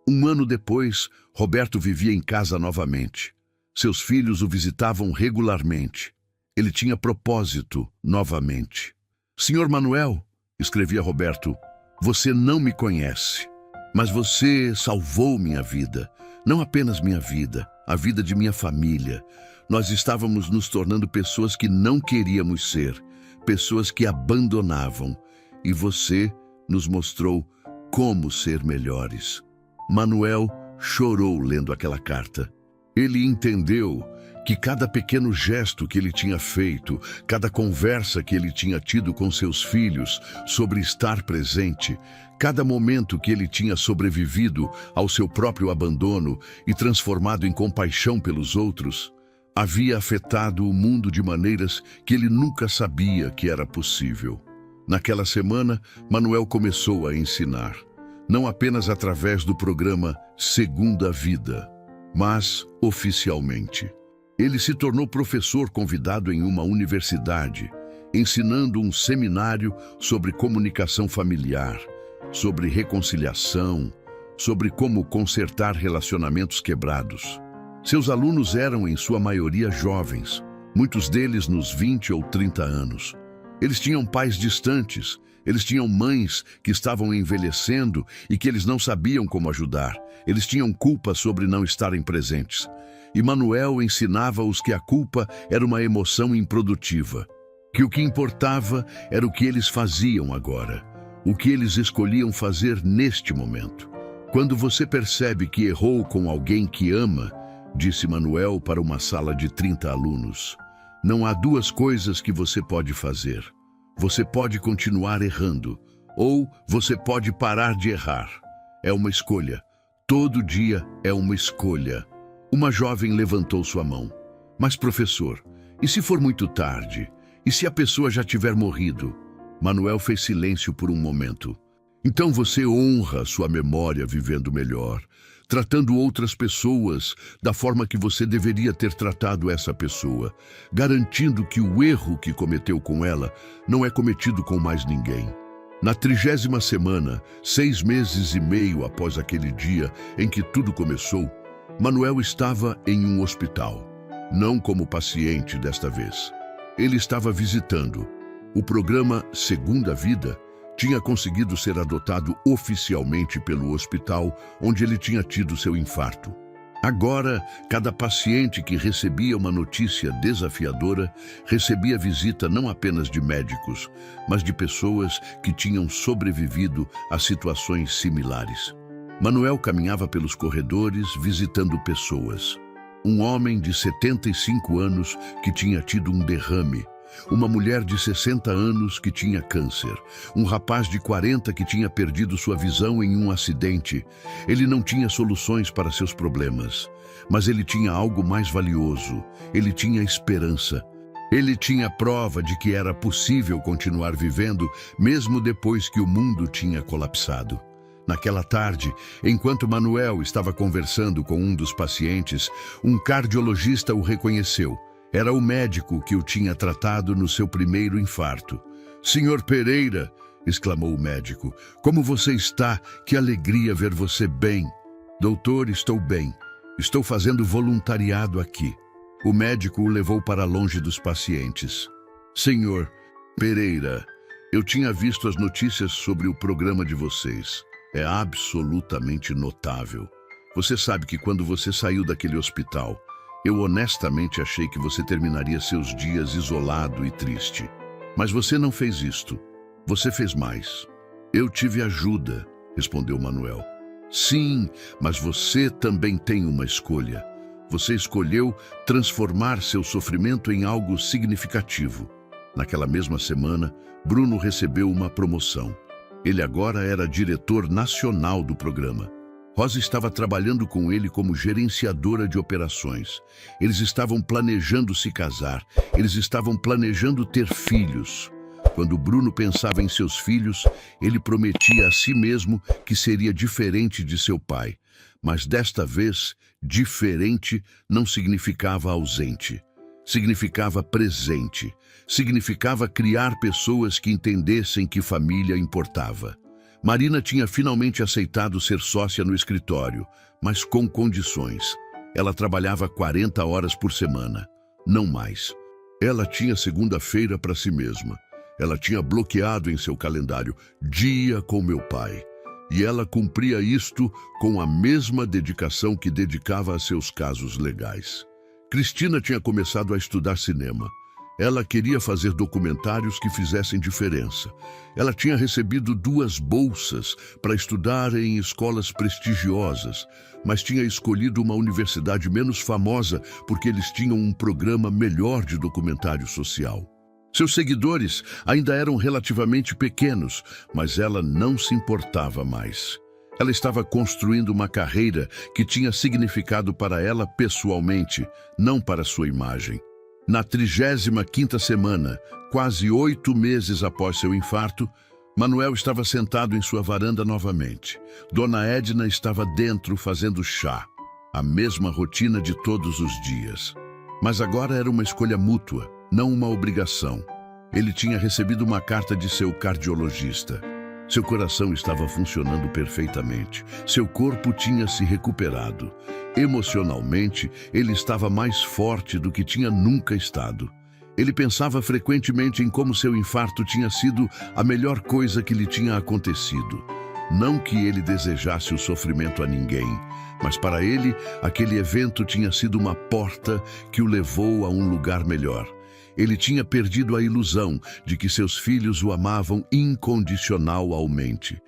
A: 1 ano depois, Roberto vivia em casa novamente. Seus filhos o visitavam regularmente. Ele tinha propósito novamente. Senhor Manuel, escrevia Roberto, você não me conhece, mas você salvou minha vida. Não apenas minha vida, a vida de minha família. Nós estávamos nos tornando pessoas que não queríamos ser, pessoas que abandonavam. E você nos mostrou como ser melhores. Manuel chorou lendo aquela carta. Ele entendeu que cada pequeno gesto que ele tinha feito, cada conversa que ele tinha tido com seus filhos sobre estar presente, cada momento que ele tinha sobrevivido ao seu próprio abandono e transformado em compaixão pelos outros, havia afetado o mundo de maneiras que ele nunca sabia que era possível. Naquela semana, Manuel começou a ensinar, não apenas através do programa Segunda Vida, mas oficialmente. Ele se tornou professor convidado em uma universidade, ensinando um seminário sobre comunicação familiar, sobre reconciliação, sobre como consertar relacionamentos quebrados. Seus alunos eram, em sua maioria, jovens, muitos deles nos 20 ou 30 anos. Eles tinham pais distantes, eles tinham mães que estavam envelhecendo e que eles não sabiam como ajudar. Eles tinham culpa sobre não estarem presentes. E Manuel ensinava-os que a culpa era uma emoção improdutiva, que o que importava era o que eles faziam agora, o que eles escolhiam fazer neste momento. Quando você percebe que errou com alguém que ama, disse Manuel para uma sala de 30 alunos, não há 2 coisas que você pode fazer. Você pode continuar errando, ou você pode parar de errar. É uma escolha. Todo dia é uma escolha. Uma jovem levantou sua mão. Mas, professor, e se for muito tarde? E se a pessoa já tiver morrido? Manuel fez silêncio por um momento. Então você honra sua memória vivendo melhor, tratando outras pessoas da forma que você deveria ter tratado essa pessoa, garantindo que o erro que cometeu com ela não é cometido com mais ninguém. Na 30ª semana, 6 meses e meio após aquele dia em que tudo começou, Manuel estava em um hospital, não como paciente desta vez. Ele estava visitando. O programa Segunda Vida tinha conseguido ser adotado oficialmente pelo hospital onde ele tinha tido seu infarto. Agora, cada paciente que recebia uma notícia desafiadora recebia visita não apenas de médicos, mas de pessoas que tinham sobrevivido a situações similares. Manuel caminhava pelos corredores visitando pessoas. Um homem de 75 anos que tinha tido um derrame, uma mulher de 60 anos que tinha câncer, um rapaz de 40 que tinha perdido sua visão em um acidente. Ele não tinha soluções para seus problemas, mas ele tinha algo mais valioso. Ele tinha esperança. Ele tinha prova de que era possível continuar vivendo mesmo depois que o mundo tinha colapsado. Naquela tarde, enquanto Manuel estava conversando com um dos pacientes, um cardiologista o reconheceu. Era o médico que o tinha tratado no seu primeiro infarto. "Senhor Pereira", exclamou o médico, "como você está? Que alegria ver você bem." "Doutor, estou bem. Estou fazendo voluntariado aqui." O médico o levou para longe dos pacientes. "Senhor Pereira, eu tinha visto as notícias sobre o programa de vocês. É absolutamente notável. Você sabe que quando você saiu daquele hospital, eu honestamente achei que você terminaria seus dias isolado e triste. Mas você não fez isto. Você fez mais." "Eu tive ajuda", respondeu Manuel. "Sim, mas você também tem uma escolha. Você escolheu transformar seu sofrimento em algo significativo." Naquela mesma semana, Bruno recebeu uma promoção. Ele agora era diretor nacional do programa. Rosa estava trabalhando com ele como gerenciadora de operações. Eles estavam planejando se casar, eles estavam planejando ter filhos. Quando Bruno pensava em seus filhos, ele prometia a si mesmo que seria diferente de seu pai. Mas desta vez, diferente não significava ausente. Significava presente. Significava criar pessoas que entendessem que família importava. Marina tinha finalmente aceitado ser sócia no escritório, mas com condições. Ela trabalhava 40 horas por semana, não mais. Ela tinha segunda-feira para si mesma. Ela tinha bloqueado em seu calendário dia com meu pai. E ela cumpria isto com a mesma dedicação que dedicava a seus casos legais. Cristina tinha começado a estudar cinema. Ela queria fazer documentários que fizessem diferença. Ela tinha recebido 2 bolsas para estudar em escolas prestigiosas, mas tinha escolhido uma universidade menos famosa porque eles tinham um programa melhor de documentário social. Seus seguidores ainda eram relativamente pequenos, mas ela não se importava mais. Ela estava construindo uma carreira que tinha significado para ela pessoalmente, não para sua imagem. Na 35ª semana, quase 8 meses após seu infarto, Manuel estava sentado em sua varanda novamente. Dona Edna estava dentro fazendo chá. A mesma rotina de todos os dias. Mas agora era uma escolha mútua, não uma obrigação. Ele tinha recebido uma carta de seu cardiologista. Seu coração estava funcionando perfeitamente. Seu corpo tinha se recuperado. Emocionalmente, ele estava mais forte do que tinha nunca estado. Ele pensava frequentemente em como seu infarto tinha sido a melhor coisa que lhe tinha acontecido. Não que ele desejasse o sofrimento a ninguém, mas para ele, aquele evento tinha sido uma porta que o levou a um lugar melhor. Ele tinha perdido a ilusão de que seus filhos o amavam incondicionalmente.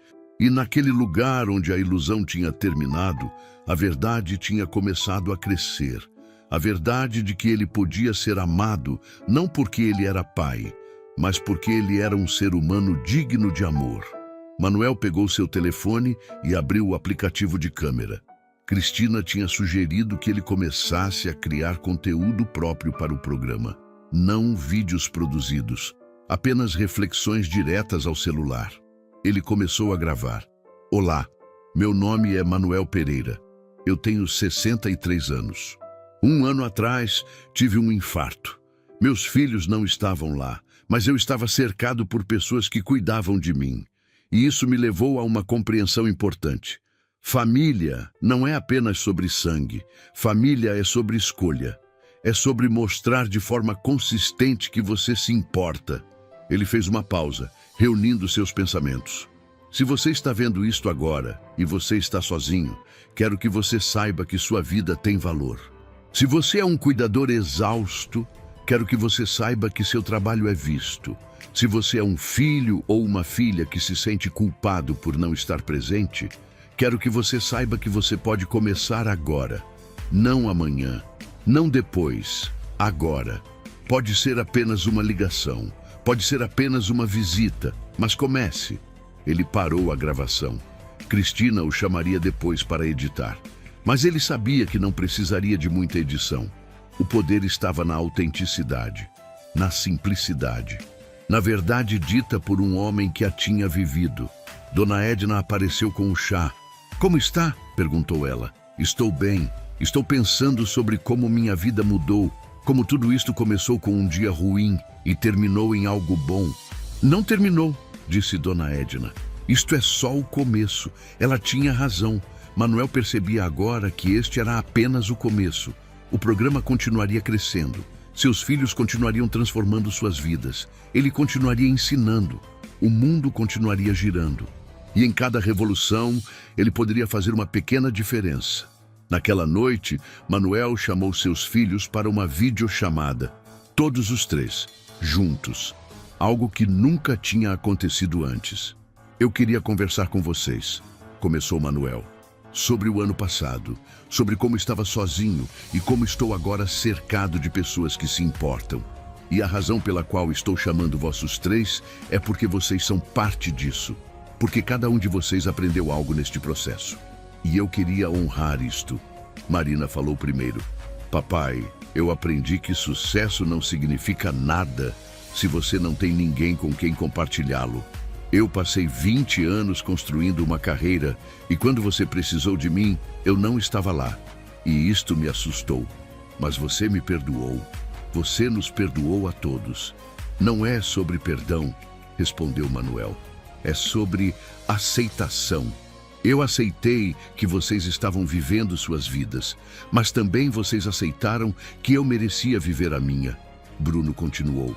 A: E naquele lugar onde a ilusão tinha terminado, a verdade tinha começado a crescer. A verdade de que ele podia ser amado, não porque ele era pai, mas porque ele era um ser humano digno de amor. Manuel pegou seu telefone e abriu o aplicativo de câmera. Cristina tinha sugerido que ele começasse a criar conteúdo próprio para o programa. Não vídeos produzidos, apenas reflexões diretas ao celular. Ele começou a gravar. Olá, meu nome é Manuel Pereira. Eu tenho 63 anos. 1 ano atrás, tive um infarto. Meus filhos não estavam lá, mas eu estava cercado por pessoas que cuidavam de mim. E isso me levou a uma compreensão importante. Família não é apenas sobre sangue. Família é sobre escolha. É sobre mostrar de forma consistente que você se importa. Ele fez uma pausa, reunindo seus pensamentos. Se você está vendo isto agora e você está sozinho, quero que você saiba que sua vida tem valor. Se você é um cuidador exausto, quero que você saiba que seu trabalho é visto. Se você é um filho ou uma filha que se sente culpado por não estar presente, quero que você saiba que você pode começar agora, não amanhã. Não depois, agora. Pode ser apenas uma ligação, pode ser apenas uma visita, mas comece. Ele parou a gravação. Cristina o chamaria depois para editar. Mas ele sabia que não precisaria de muita edição. O poder estava na autenticidade, na simplicidade, na verdade dita por um homem que a tinha vivido. Dona Edna apareceu com o chá. Como está? Perguntou ela. Estou bem. Estou pensando sobre como minha vida mudou, como tudo isto começou com um dia ruim e terminou em algo bom. Não terminou, disse Dona Edna. Isto é só o começo. Ela tinha razão. Manuel percebia agora que este era apenas o começo. O programa continuaria crescendo. Seus filhos continuariam transformando suas vidas. Ele continuaria ensinando. O mundo continuaria girando. E em cada revolução, ele poderia fazer uma pequena diferença. Naquela noite, Manuel chamou seus filhos para uma videochamada. Todos os 3, juntos. Algo que nunca tinha acontecido antes. Eu queria conversar com vocês, começou Manuel. Sobre o ano passado, sobre como estava sozinho e como estou agora cercado de pessoas que se importam. E a razão pela qual estou chamando vossos 3 é porque vocês são parte disso. Porque cada um de vocês aprendeu algo neste processo. E eu queria honrar isto. Marina falou primeiro. Papai, eu aprendi que sucesso não significa nada se você não tem ninguém com quem compartilhá-lo. Eu passei 20 anos construindo uma carreira e quando você precisou de mim, eu não estava lá. E isto me assustou. Mas você me perdoou. Você nos perdoou a todos. Não é sobre perdão, respondeu Manuel. É sobre aceitação. Eu aceitei que vocês estavam vivendo suas vidas, mas também vocês aceitaram que eu merecia viver a minha. Bruno continuou.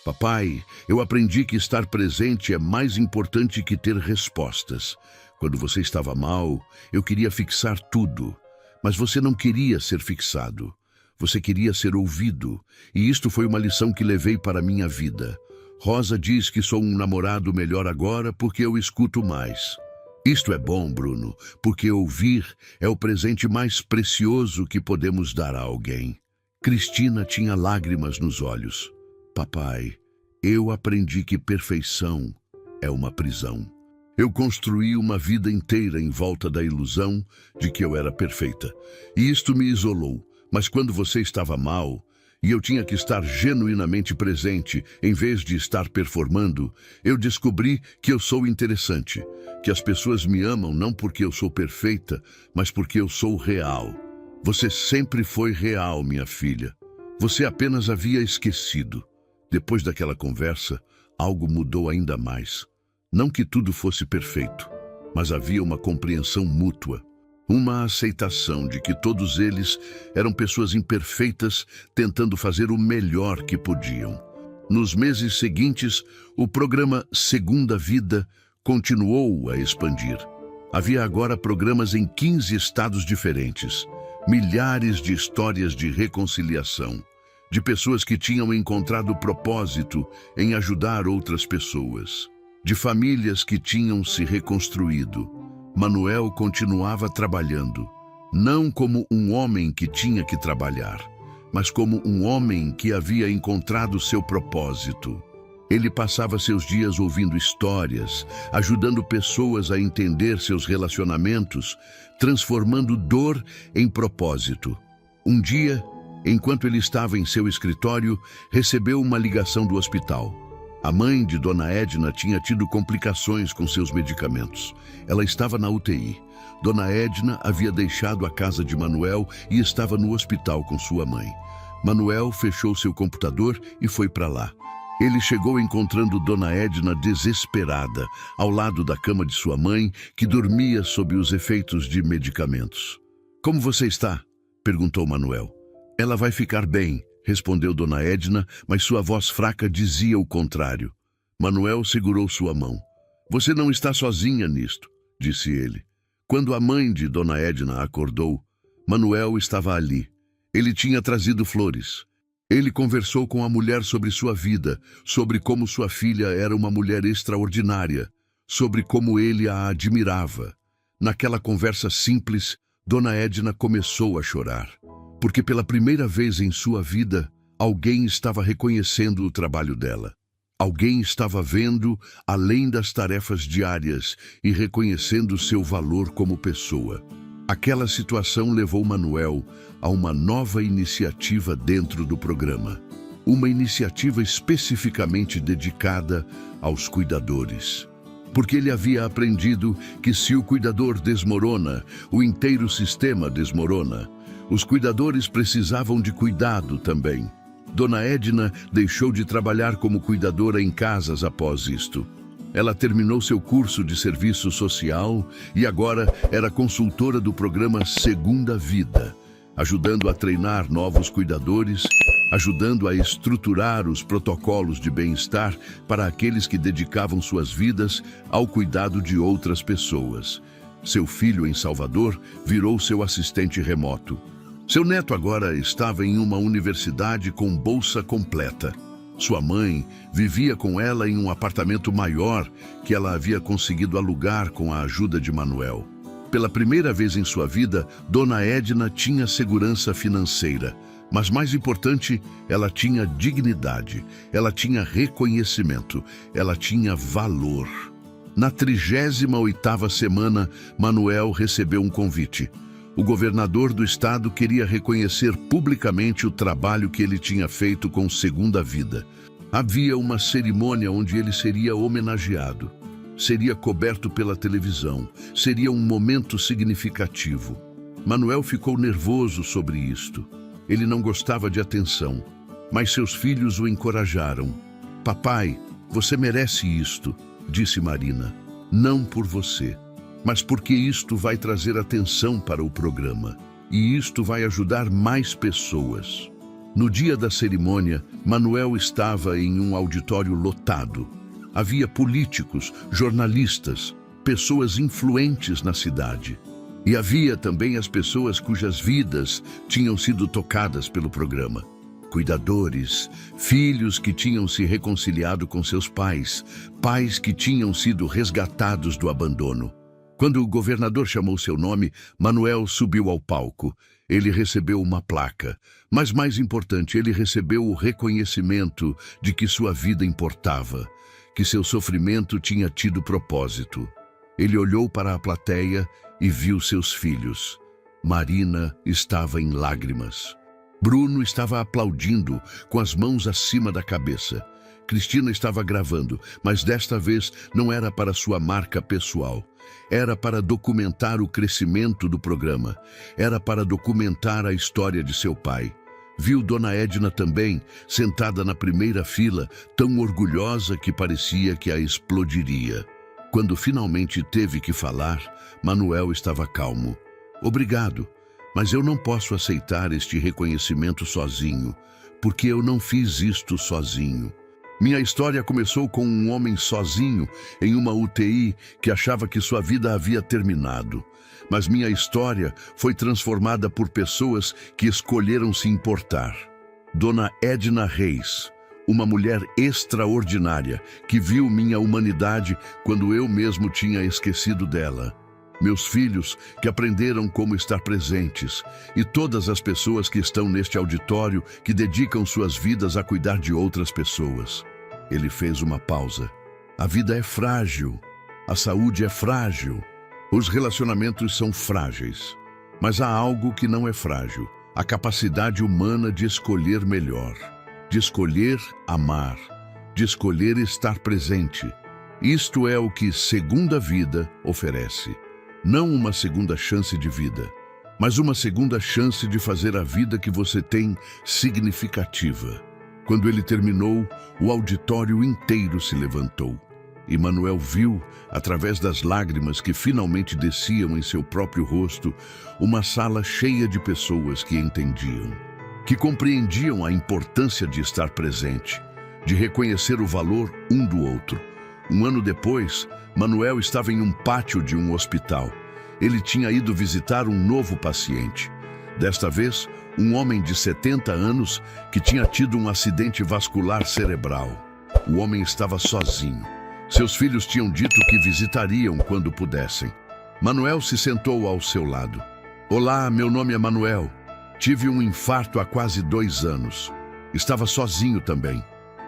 A: Papai, eu aprendi que estar presente é mais importante que ter respostas. Quando você estava mal, eu queria fixar tudo, mas você não queria ser fixado. Você queria ser ouvido, e isto foi uma lição que levei para a minha vida. Rosa diz que sou um namorado melhor agora porque eu escuto mais. Isto é bom, Bruno, porque ouvir é o presente mais precioso que podemos dar a alguém. Cristina tinha lágrimas nos olhos. Papai, eu aprendi que perfeição é uma prisão. Eu construí uma vida inteira em volta da ilusão de que eu era perfeita. E isto me isolou. Mas quando você estava mal, e eu tinha que estar genuinamente presente em vez de estar performando, eu descobri que eu sou interessante, que as pessoas me amam não porque eu sou perfeita, mas porque eu sou real. Você sempre foi real, minha filha. Você apenas havia esquecido. Depois daquela conversa, algo mudou ainda mais. Não que tudo fosse perfeito, mas havia uma compreensão mútua. Uma aceitação de que todos eles eram pessoas imperfeitas tentando fazer o melhor que podiam. Nos meses seguintes, o programa Segunda Vida continuou a expandir. Havia agora programas em 15 estados diferentes, milhares de histórias de reconciliação, de pessoas que tinham encontrado propósito em ajudar outras pessoas, de famílias que tinham se reconstruído. Manuel continuava trabalhando, não como um homem que tinha que trabalhar, mas como um homem que havia encontrado seu propósito. Ele passava seus dias ouvindo histórias, ajudando pessoas a entender seus relacionamentos, transformando dor em propósito. Um dia, enquanto ele estava em seu escritório, recebeu uma ligação do hospital. A mãe de Dona Edna tinha tido complicações com seus medicamentos. Ela estava na UTI. Dona Edna havia deixado a casa de Manuel e estava no hospital com sua mãe. Manuel fechou seu computador e foi para lá. Ele chegou encontrando Dona Edna desesperada, ao lado da cama de sua mãe, que dormia sob os efeitos de medicamentos. "Como você está?" perguntou Manuel. "Ela vai ficar bem", respondeu Dona Edna, mas sua voz fraca dizia o contrário. Manuel segurou sua mão. "Você não está sozinha nisto", disse ele. Quando a mãe de Dona Edna acordou, Manuel estava ali. Ele tinha trazido flores. Ele conversou com a mulher sobre sua vida, sobre como sua filha era uma mulher extraordinária, sobre como ele a admirava. Naquela conversa simples, Dona Edna começou a chorar, porque pela primeira vez em sua vida, alguém estava reconhecendo o trabalho dela. Alguém estava vendo além das tarefas diárias e reconhecendo seu valor como pessoa. Aquela situação levou Manuel a uma nova iniciativa dentro do programa. Uma iniciativa especificamente dedicada aos cuidadores. Porque ele havia aprendido que se o cuidador desmorona, o inteiro sistema desmorona. Os cuidadores precisavam de cuidado também. Dona Edna deixou de trabalhar como cuidadora em casas após isto. Ela terminou seu curso de serviço social e agora era consultora do programa Segunda Vida, ajudando a treinar novos cuidadores, ajudando a estruturar os protocolos de bem-estar para aqueles que dedicavam suas vidas ao cuidado de outras pessoas. Seu filho em Salvador virou seu assistente remoto. Seu neto agora estava em uma universidade com bolsa completa. Sua mãe vivia com ela em um apartamento maior que ela havia conseguido alugar com a ajuda de Manuel. Pela primeira vez em sua vida, Dona Edna tinha segurança financeira, mas mais importante, ela tinha dignidade, ela tinha reconhecimento, ela tinha valor. Na 38ª semana, Manuel recebeu um convite. O governador do estado queria reconhecer publicamente o trabalho que ele tinha feito com Segunda Vida. Havia uma cerimônia onde ele seria homenageado. Seria coberto pela televisão. Seria um momento significativo. Manuel ficou nervoso sobre isto. Ele não gostava de atenção, mas seus filhos o encorajaram. Papai, você merece isto, disse Marina. Não por você, mas porque isto vai trazer atenção para o programa. E isto vai ajudar mais pessoas. No dia da cerimônia, Manuel estava em um auditório lotado. Havia políticos, jornalistas, pessoas influentes na cidade. E havia também as pessoas cujas vidas tinham sido tocadas pelo programa. Cuidadores, filhos que tinham se reconciliado com seus pais, pais que tinham sido resgatados do abandono. Quando o governador chamou seu nome, Manuel subiu ao palco. Ele recebeu uma placa, mas mais importante, ele recebeu o reconhecimento de que sua vida importava, que seu sofrimento tinha tido propósito. Ele olhou para a plateia e viu seus filhos. Marina estava em lágrimas. Bruno estava aplaudindo, com as mãos acima da cabeça. Cristina estava gravando, mas desta vez não era para sua marca pessoal. Era para documentar o crescimento do programa. Era para documentar a história de seu pai. Viu Dona Edna também, sentada na primeira fila, tão orgulhosa que parecia que a explodiria. Quando finalmente teve que falar, Manuel estava calmo. Obrigado, mas eu não posso aceitar este reconhecimento sozinho, porque eu não fiz isto sozinho. Minha história começou com um homem sozinho em uma UTI que achava que sua vida havia terminado. Mas minha história foi transformada por pessoas que escolheram se importar. Dona Edna Reis, uma mulher extraordinária que viu minha humanidade quando eu mesmo tinha esquecido dela. Meus filhos que aprenderam como estar presentes e todas as pessoas que estão neste auditório que dedicam suas vidas a cuidar de outras pessoas. Ele fez uma pausa. A vida é frágil, a saúde é frágil, os relacionamentos são frágeis. Mas há algo que não é frágil, a capacidade humana de escolher melhor, de escolher amar, de escolher estar presente. Isto é o que Segunda Vida oferece. Não uma segunda chance de vida, mas uma segunda chance de fazer a vida que você tem significativa. Quando ele terminou, o auditório inteiro se levantou. E Manuel viu, através das lágrimas que finalmente desciam em seu próprio rosto, uma sala cheia de pessoas que entendiam, que compreendiam a importância de estar presente, de reconhecer o valor um do outro. Um ano depois, Manuel estava em um pátio de um hospital. Ele tinha ido visitar um novo paciente. Desta vez, um homem de 70 anos que tinha tido um acidente vascular cerebral. O homem estava sozinho. Seus filhos tinham dito que visitariam quando pudessem. Manuel se sentou ao seu lado. Olá, meu nome é Manuel. Tive um infarto há quase 2 anos. Estava sozinho também.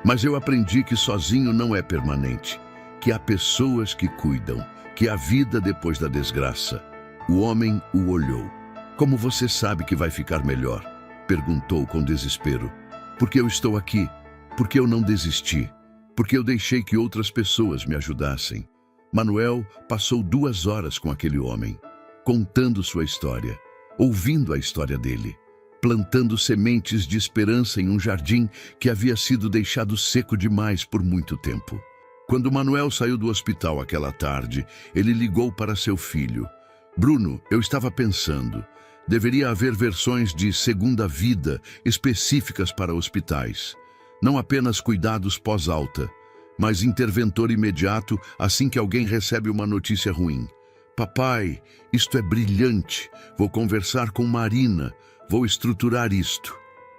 A: Mas eu aprendi que sozinho não é permanente, que há pessoas que cuidam, que há vida depois da desgraça. O homem o olhou. Como você sabe que vai ficar melhor? Perguntou com desespero. Porque eu estou aqui, porque eu não desisti, porque eu deixei que outras pessoas me ajudassem. Manuel passou 2 horas com aquele homem, contando sua história, ouvindo a história dele, plantando sementes de esperança em um jardim que havia sido deixado seco demais por muito tempo. Quando Manuel saiu do hospital aquela tarde, ele ligou para seu filho. Bruno, eu estava pensando, deveria haver versões de Segunda Vida específicas para hospitais. Não apenas cuidados pós-alta, mas interventor imediato assim que alguém recebe uma notícia ruim. Papai, isto é brilhante. Vou conversar com Marina. Vou estruturar isto.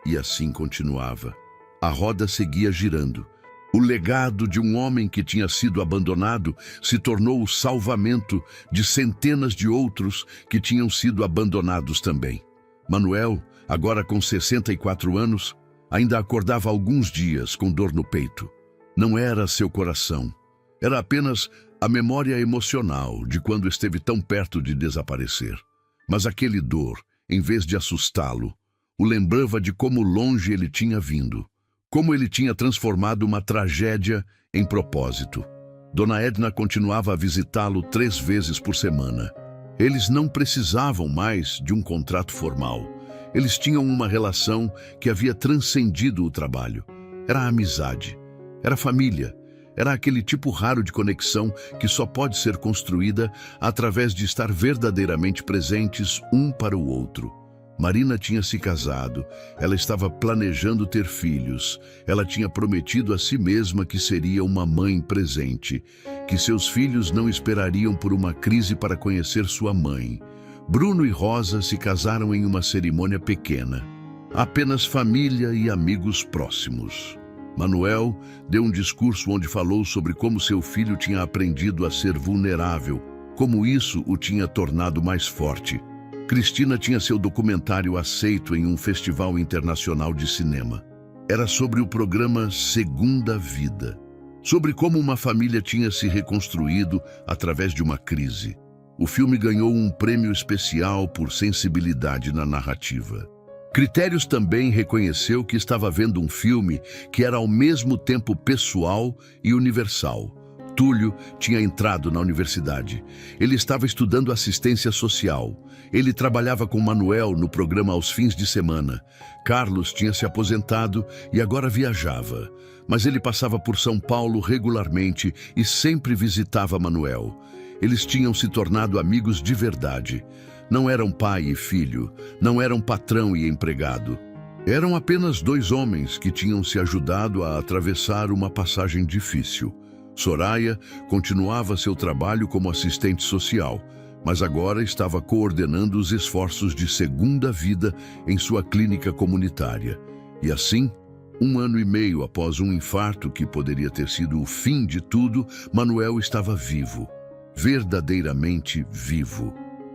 A: E assim continuava. A roda seguia girando. O legado de um homem que tinha sido abandonado se tornou o salvamento de centenas de outros que tinham sido abandonados também. Manuel, agora com 64 anos, ainda acordava alguns dias com dor no peito. Não era seu coração. Era apenas A memória emocional de quando esteve tão perto de desaparecer. Mas aquele dor, em vez de assustá-lo, o lembrava de como longe ele tinha vindo, como ele tinha transformado uma tragédia em propósito. Dona Edna continuava a visitá-lo 3 vezes por semana. Eles não precisavam mais de um contrato formal. Eles tinham uma relação que havia transcendido o trabalho. Era amizade, era família, era aquele tipo raro de conexão que só pode ser construída através de estar verdadeiramente presentes um para o outro. Marina tinha se casado, ela estava planejando ter filhos, ela tinha prometido a si mesma que seria uma mãe presente, que seus filhos não esperariam por uma crise para conhecer sua mãe. Bruno e Rosa se casaram em uma cerimônia pequena, apenas família e amigos próximos. Manuel deu um discurso onde falou sobre como seu filho tinha aprendido a ser vulnerável, como isso o tinha tornado mais forte. Cristina tinha seu documentário aceito em um festival internacional de cinema. Era sobre o programa Segunda Vida, sobre como uma família tinha se reconstruído através de uma crise. O filme ganhou um prêmio especial por sensibilidade na narrativa. Critérios também reconheceu que estava vendo um filme que era ao mesmo tempo pessoal e universal. Túlio tinha entrado na universidade. Ele estava estudando assistência social. Ele trabalhava com Manuel no programa aos fins de semana. Carlos tinha se aposentado e agora viajava. Mas ele passava por São Paulo regularmente e sempre visitava Manuel. Eles tinham se tornado amigos de verdade. Não eram pai e filho, não eram patrão e empregado. Eram apenas 2 homens que tinham se ajudado a atravessar uma passagem difícil. Soraya continuava seu trabalho como assistente social, mas agora estava coordenando os esforços de Segunda Vida em sua clínica comunitária. E assim, 1 ano e meio após um infarto que poderia ter sido o fim de tudo, Manuel estava vivo, verdadeiramente vivo.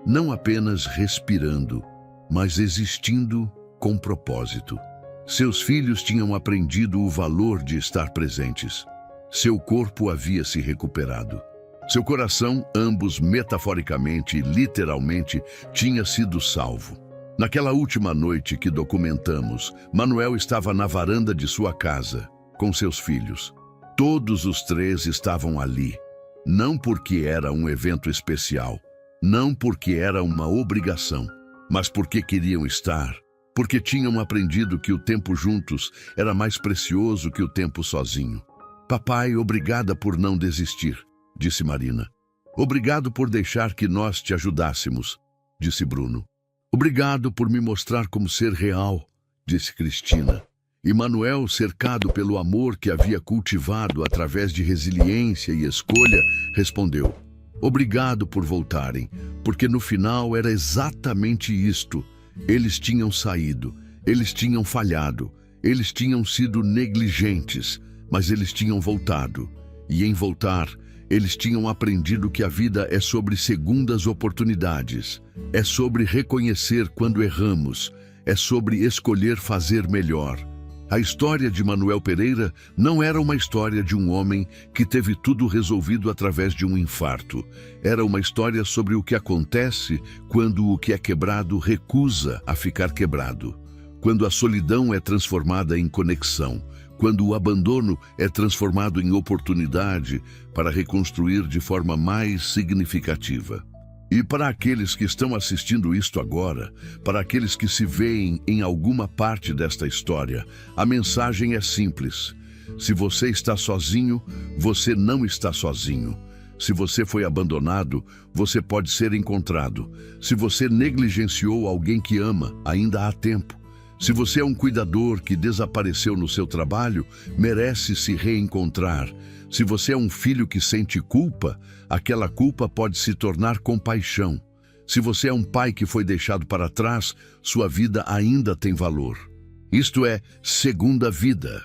A: Não apenas respirando, mas existindo com propósito. Seus filhos tinham aprendido o valor de estar presentes. Seu corpo havia se recuperado. Seu coração, ambos metaforicamente e literalmente, tinha sido salvo. Naquela última noite que documentamos, Manuel estava na varanda de sua casa, com seus filhos. Todos os 3 estavam ali, não porque era um evento especial, não porque era uma obrigação, mas porque queriam estar, porque tinham aprendido que o tempo juntos era mais precioso que o tempo sozinho. Papai, obrigada por não desistir, disse Marina. Obrigado por deixar que nós te ajudássemos, disse Bruno. Obrigado por me mostrar como ser real, disse Cristina. E Manuel, cercado pelo amor que havia cultivado através de resiliência e escolha, respondeu: obrigado por voltarem, porque no final era exatamente isto. Eles tinham saído, eles tinham falhado, eles tinham sido negligentes, mas eles tinham voltado. E em voltar, eles tinham aprendido que a vida é sobre segundas oportunidades, é sobre reconhecer quando erramos, é sobre escolher fazer melhor. A história de Manuel Pereira não era uma história de um homem que teve tudo resolvido através de um infarto. Era uma história sobre o que acontece quando o que é quebrado recusa a ficar quebrado. Quando a solidão é transformada em conexão. Quando o abandono é transformado em oportunidade para reconstruir de forma mais significativa. E para aqueles que estão assistindo isto agora, para aqueles que se veem em alguma parte desta história, a mensagem é simples. Se você está sozinho, você não está sozinho. Se você foi abandonado, você pode ser encontrado. Se você negligenciou alguém que ama, ainda há tempo. Se você é um cuidador que desapareceu no seu trabalho, merece se reencontrar. Se você é um filho que sente culpa, aquela culpa pode se tornar compaixão. Se você é um pai que foi deixado para trás, sua vida ainda tem valor. Isto é segunda vida.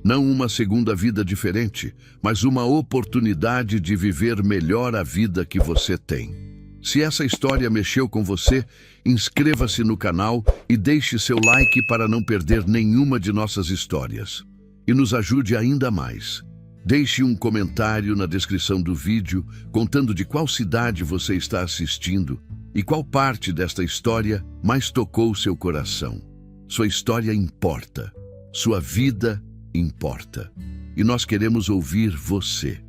A: Não uma segunda vida diferente, mas uma oportunidade de viver melhor a vida que você tem. Se essa história mexeu com você, inscreva-se no canal e deixe seu like para não perder nenhuma de nossas histórias. E nos ajude ainda mais. Deixe um comentário na descrição do vídeo contando de qual cidade você está assistindo e qual parte desta história mais tocou seu coração. Sua história importa. Sua vida importa. E nós queremos ouvir você.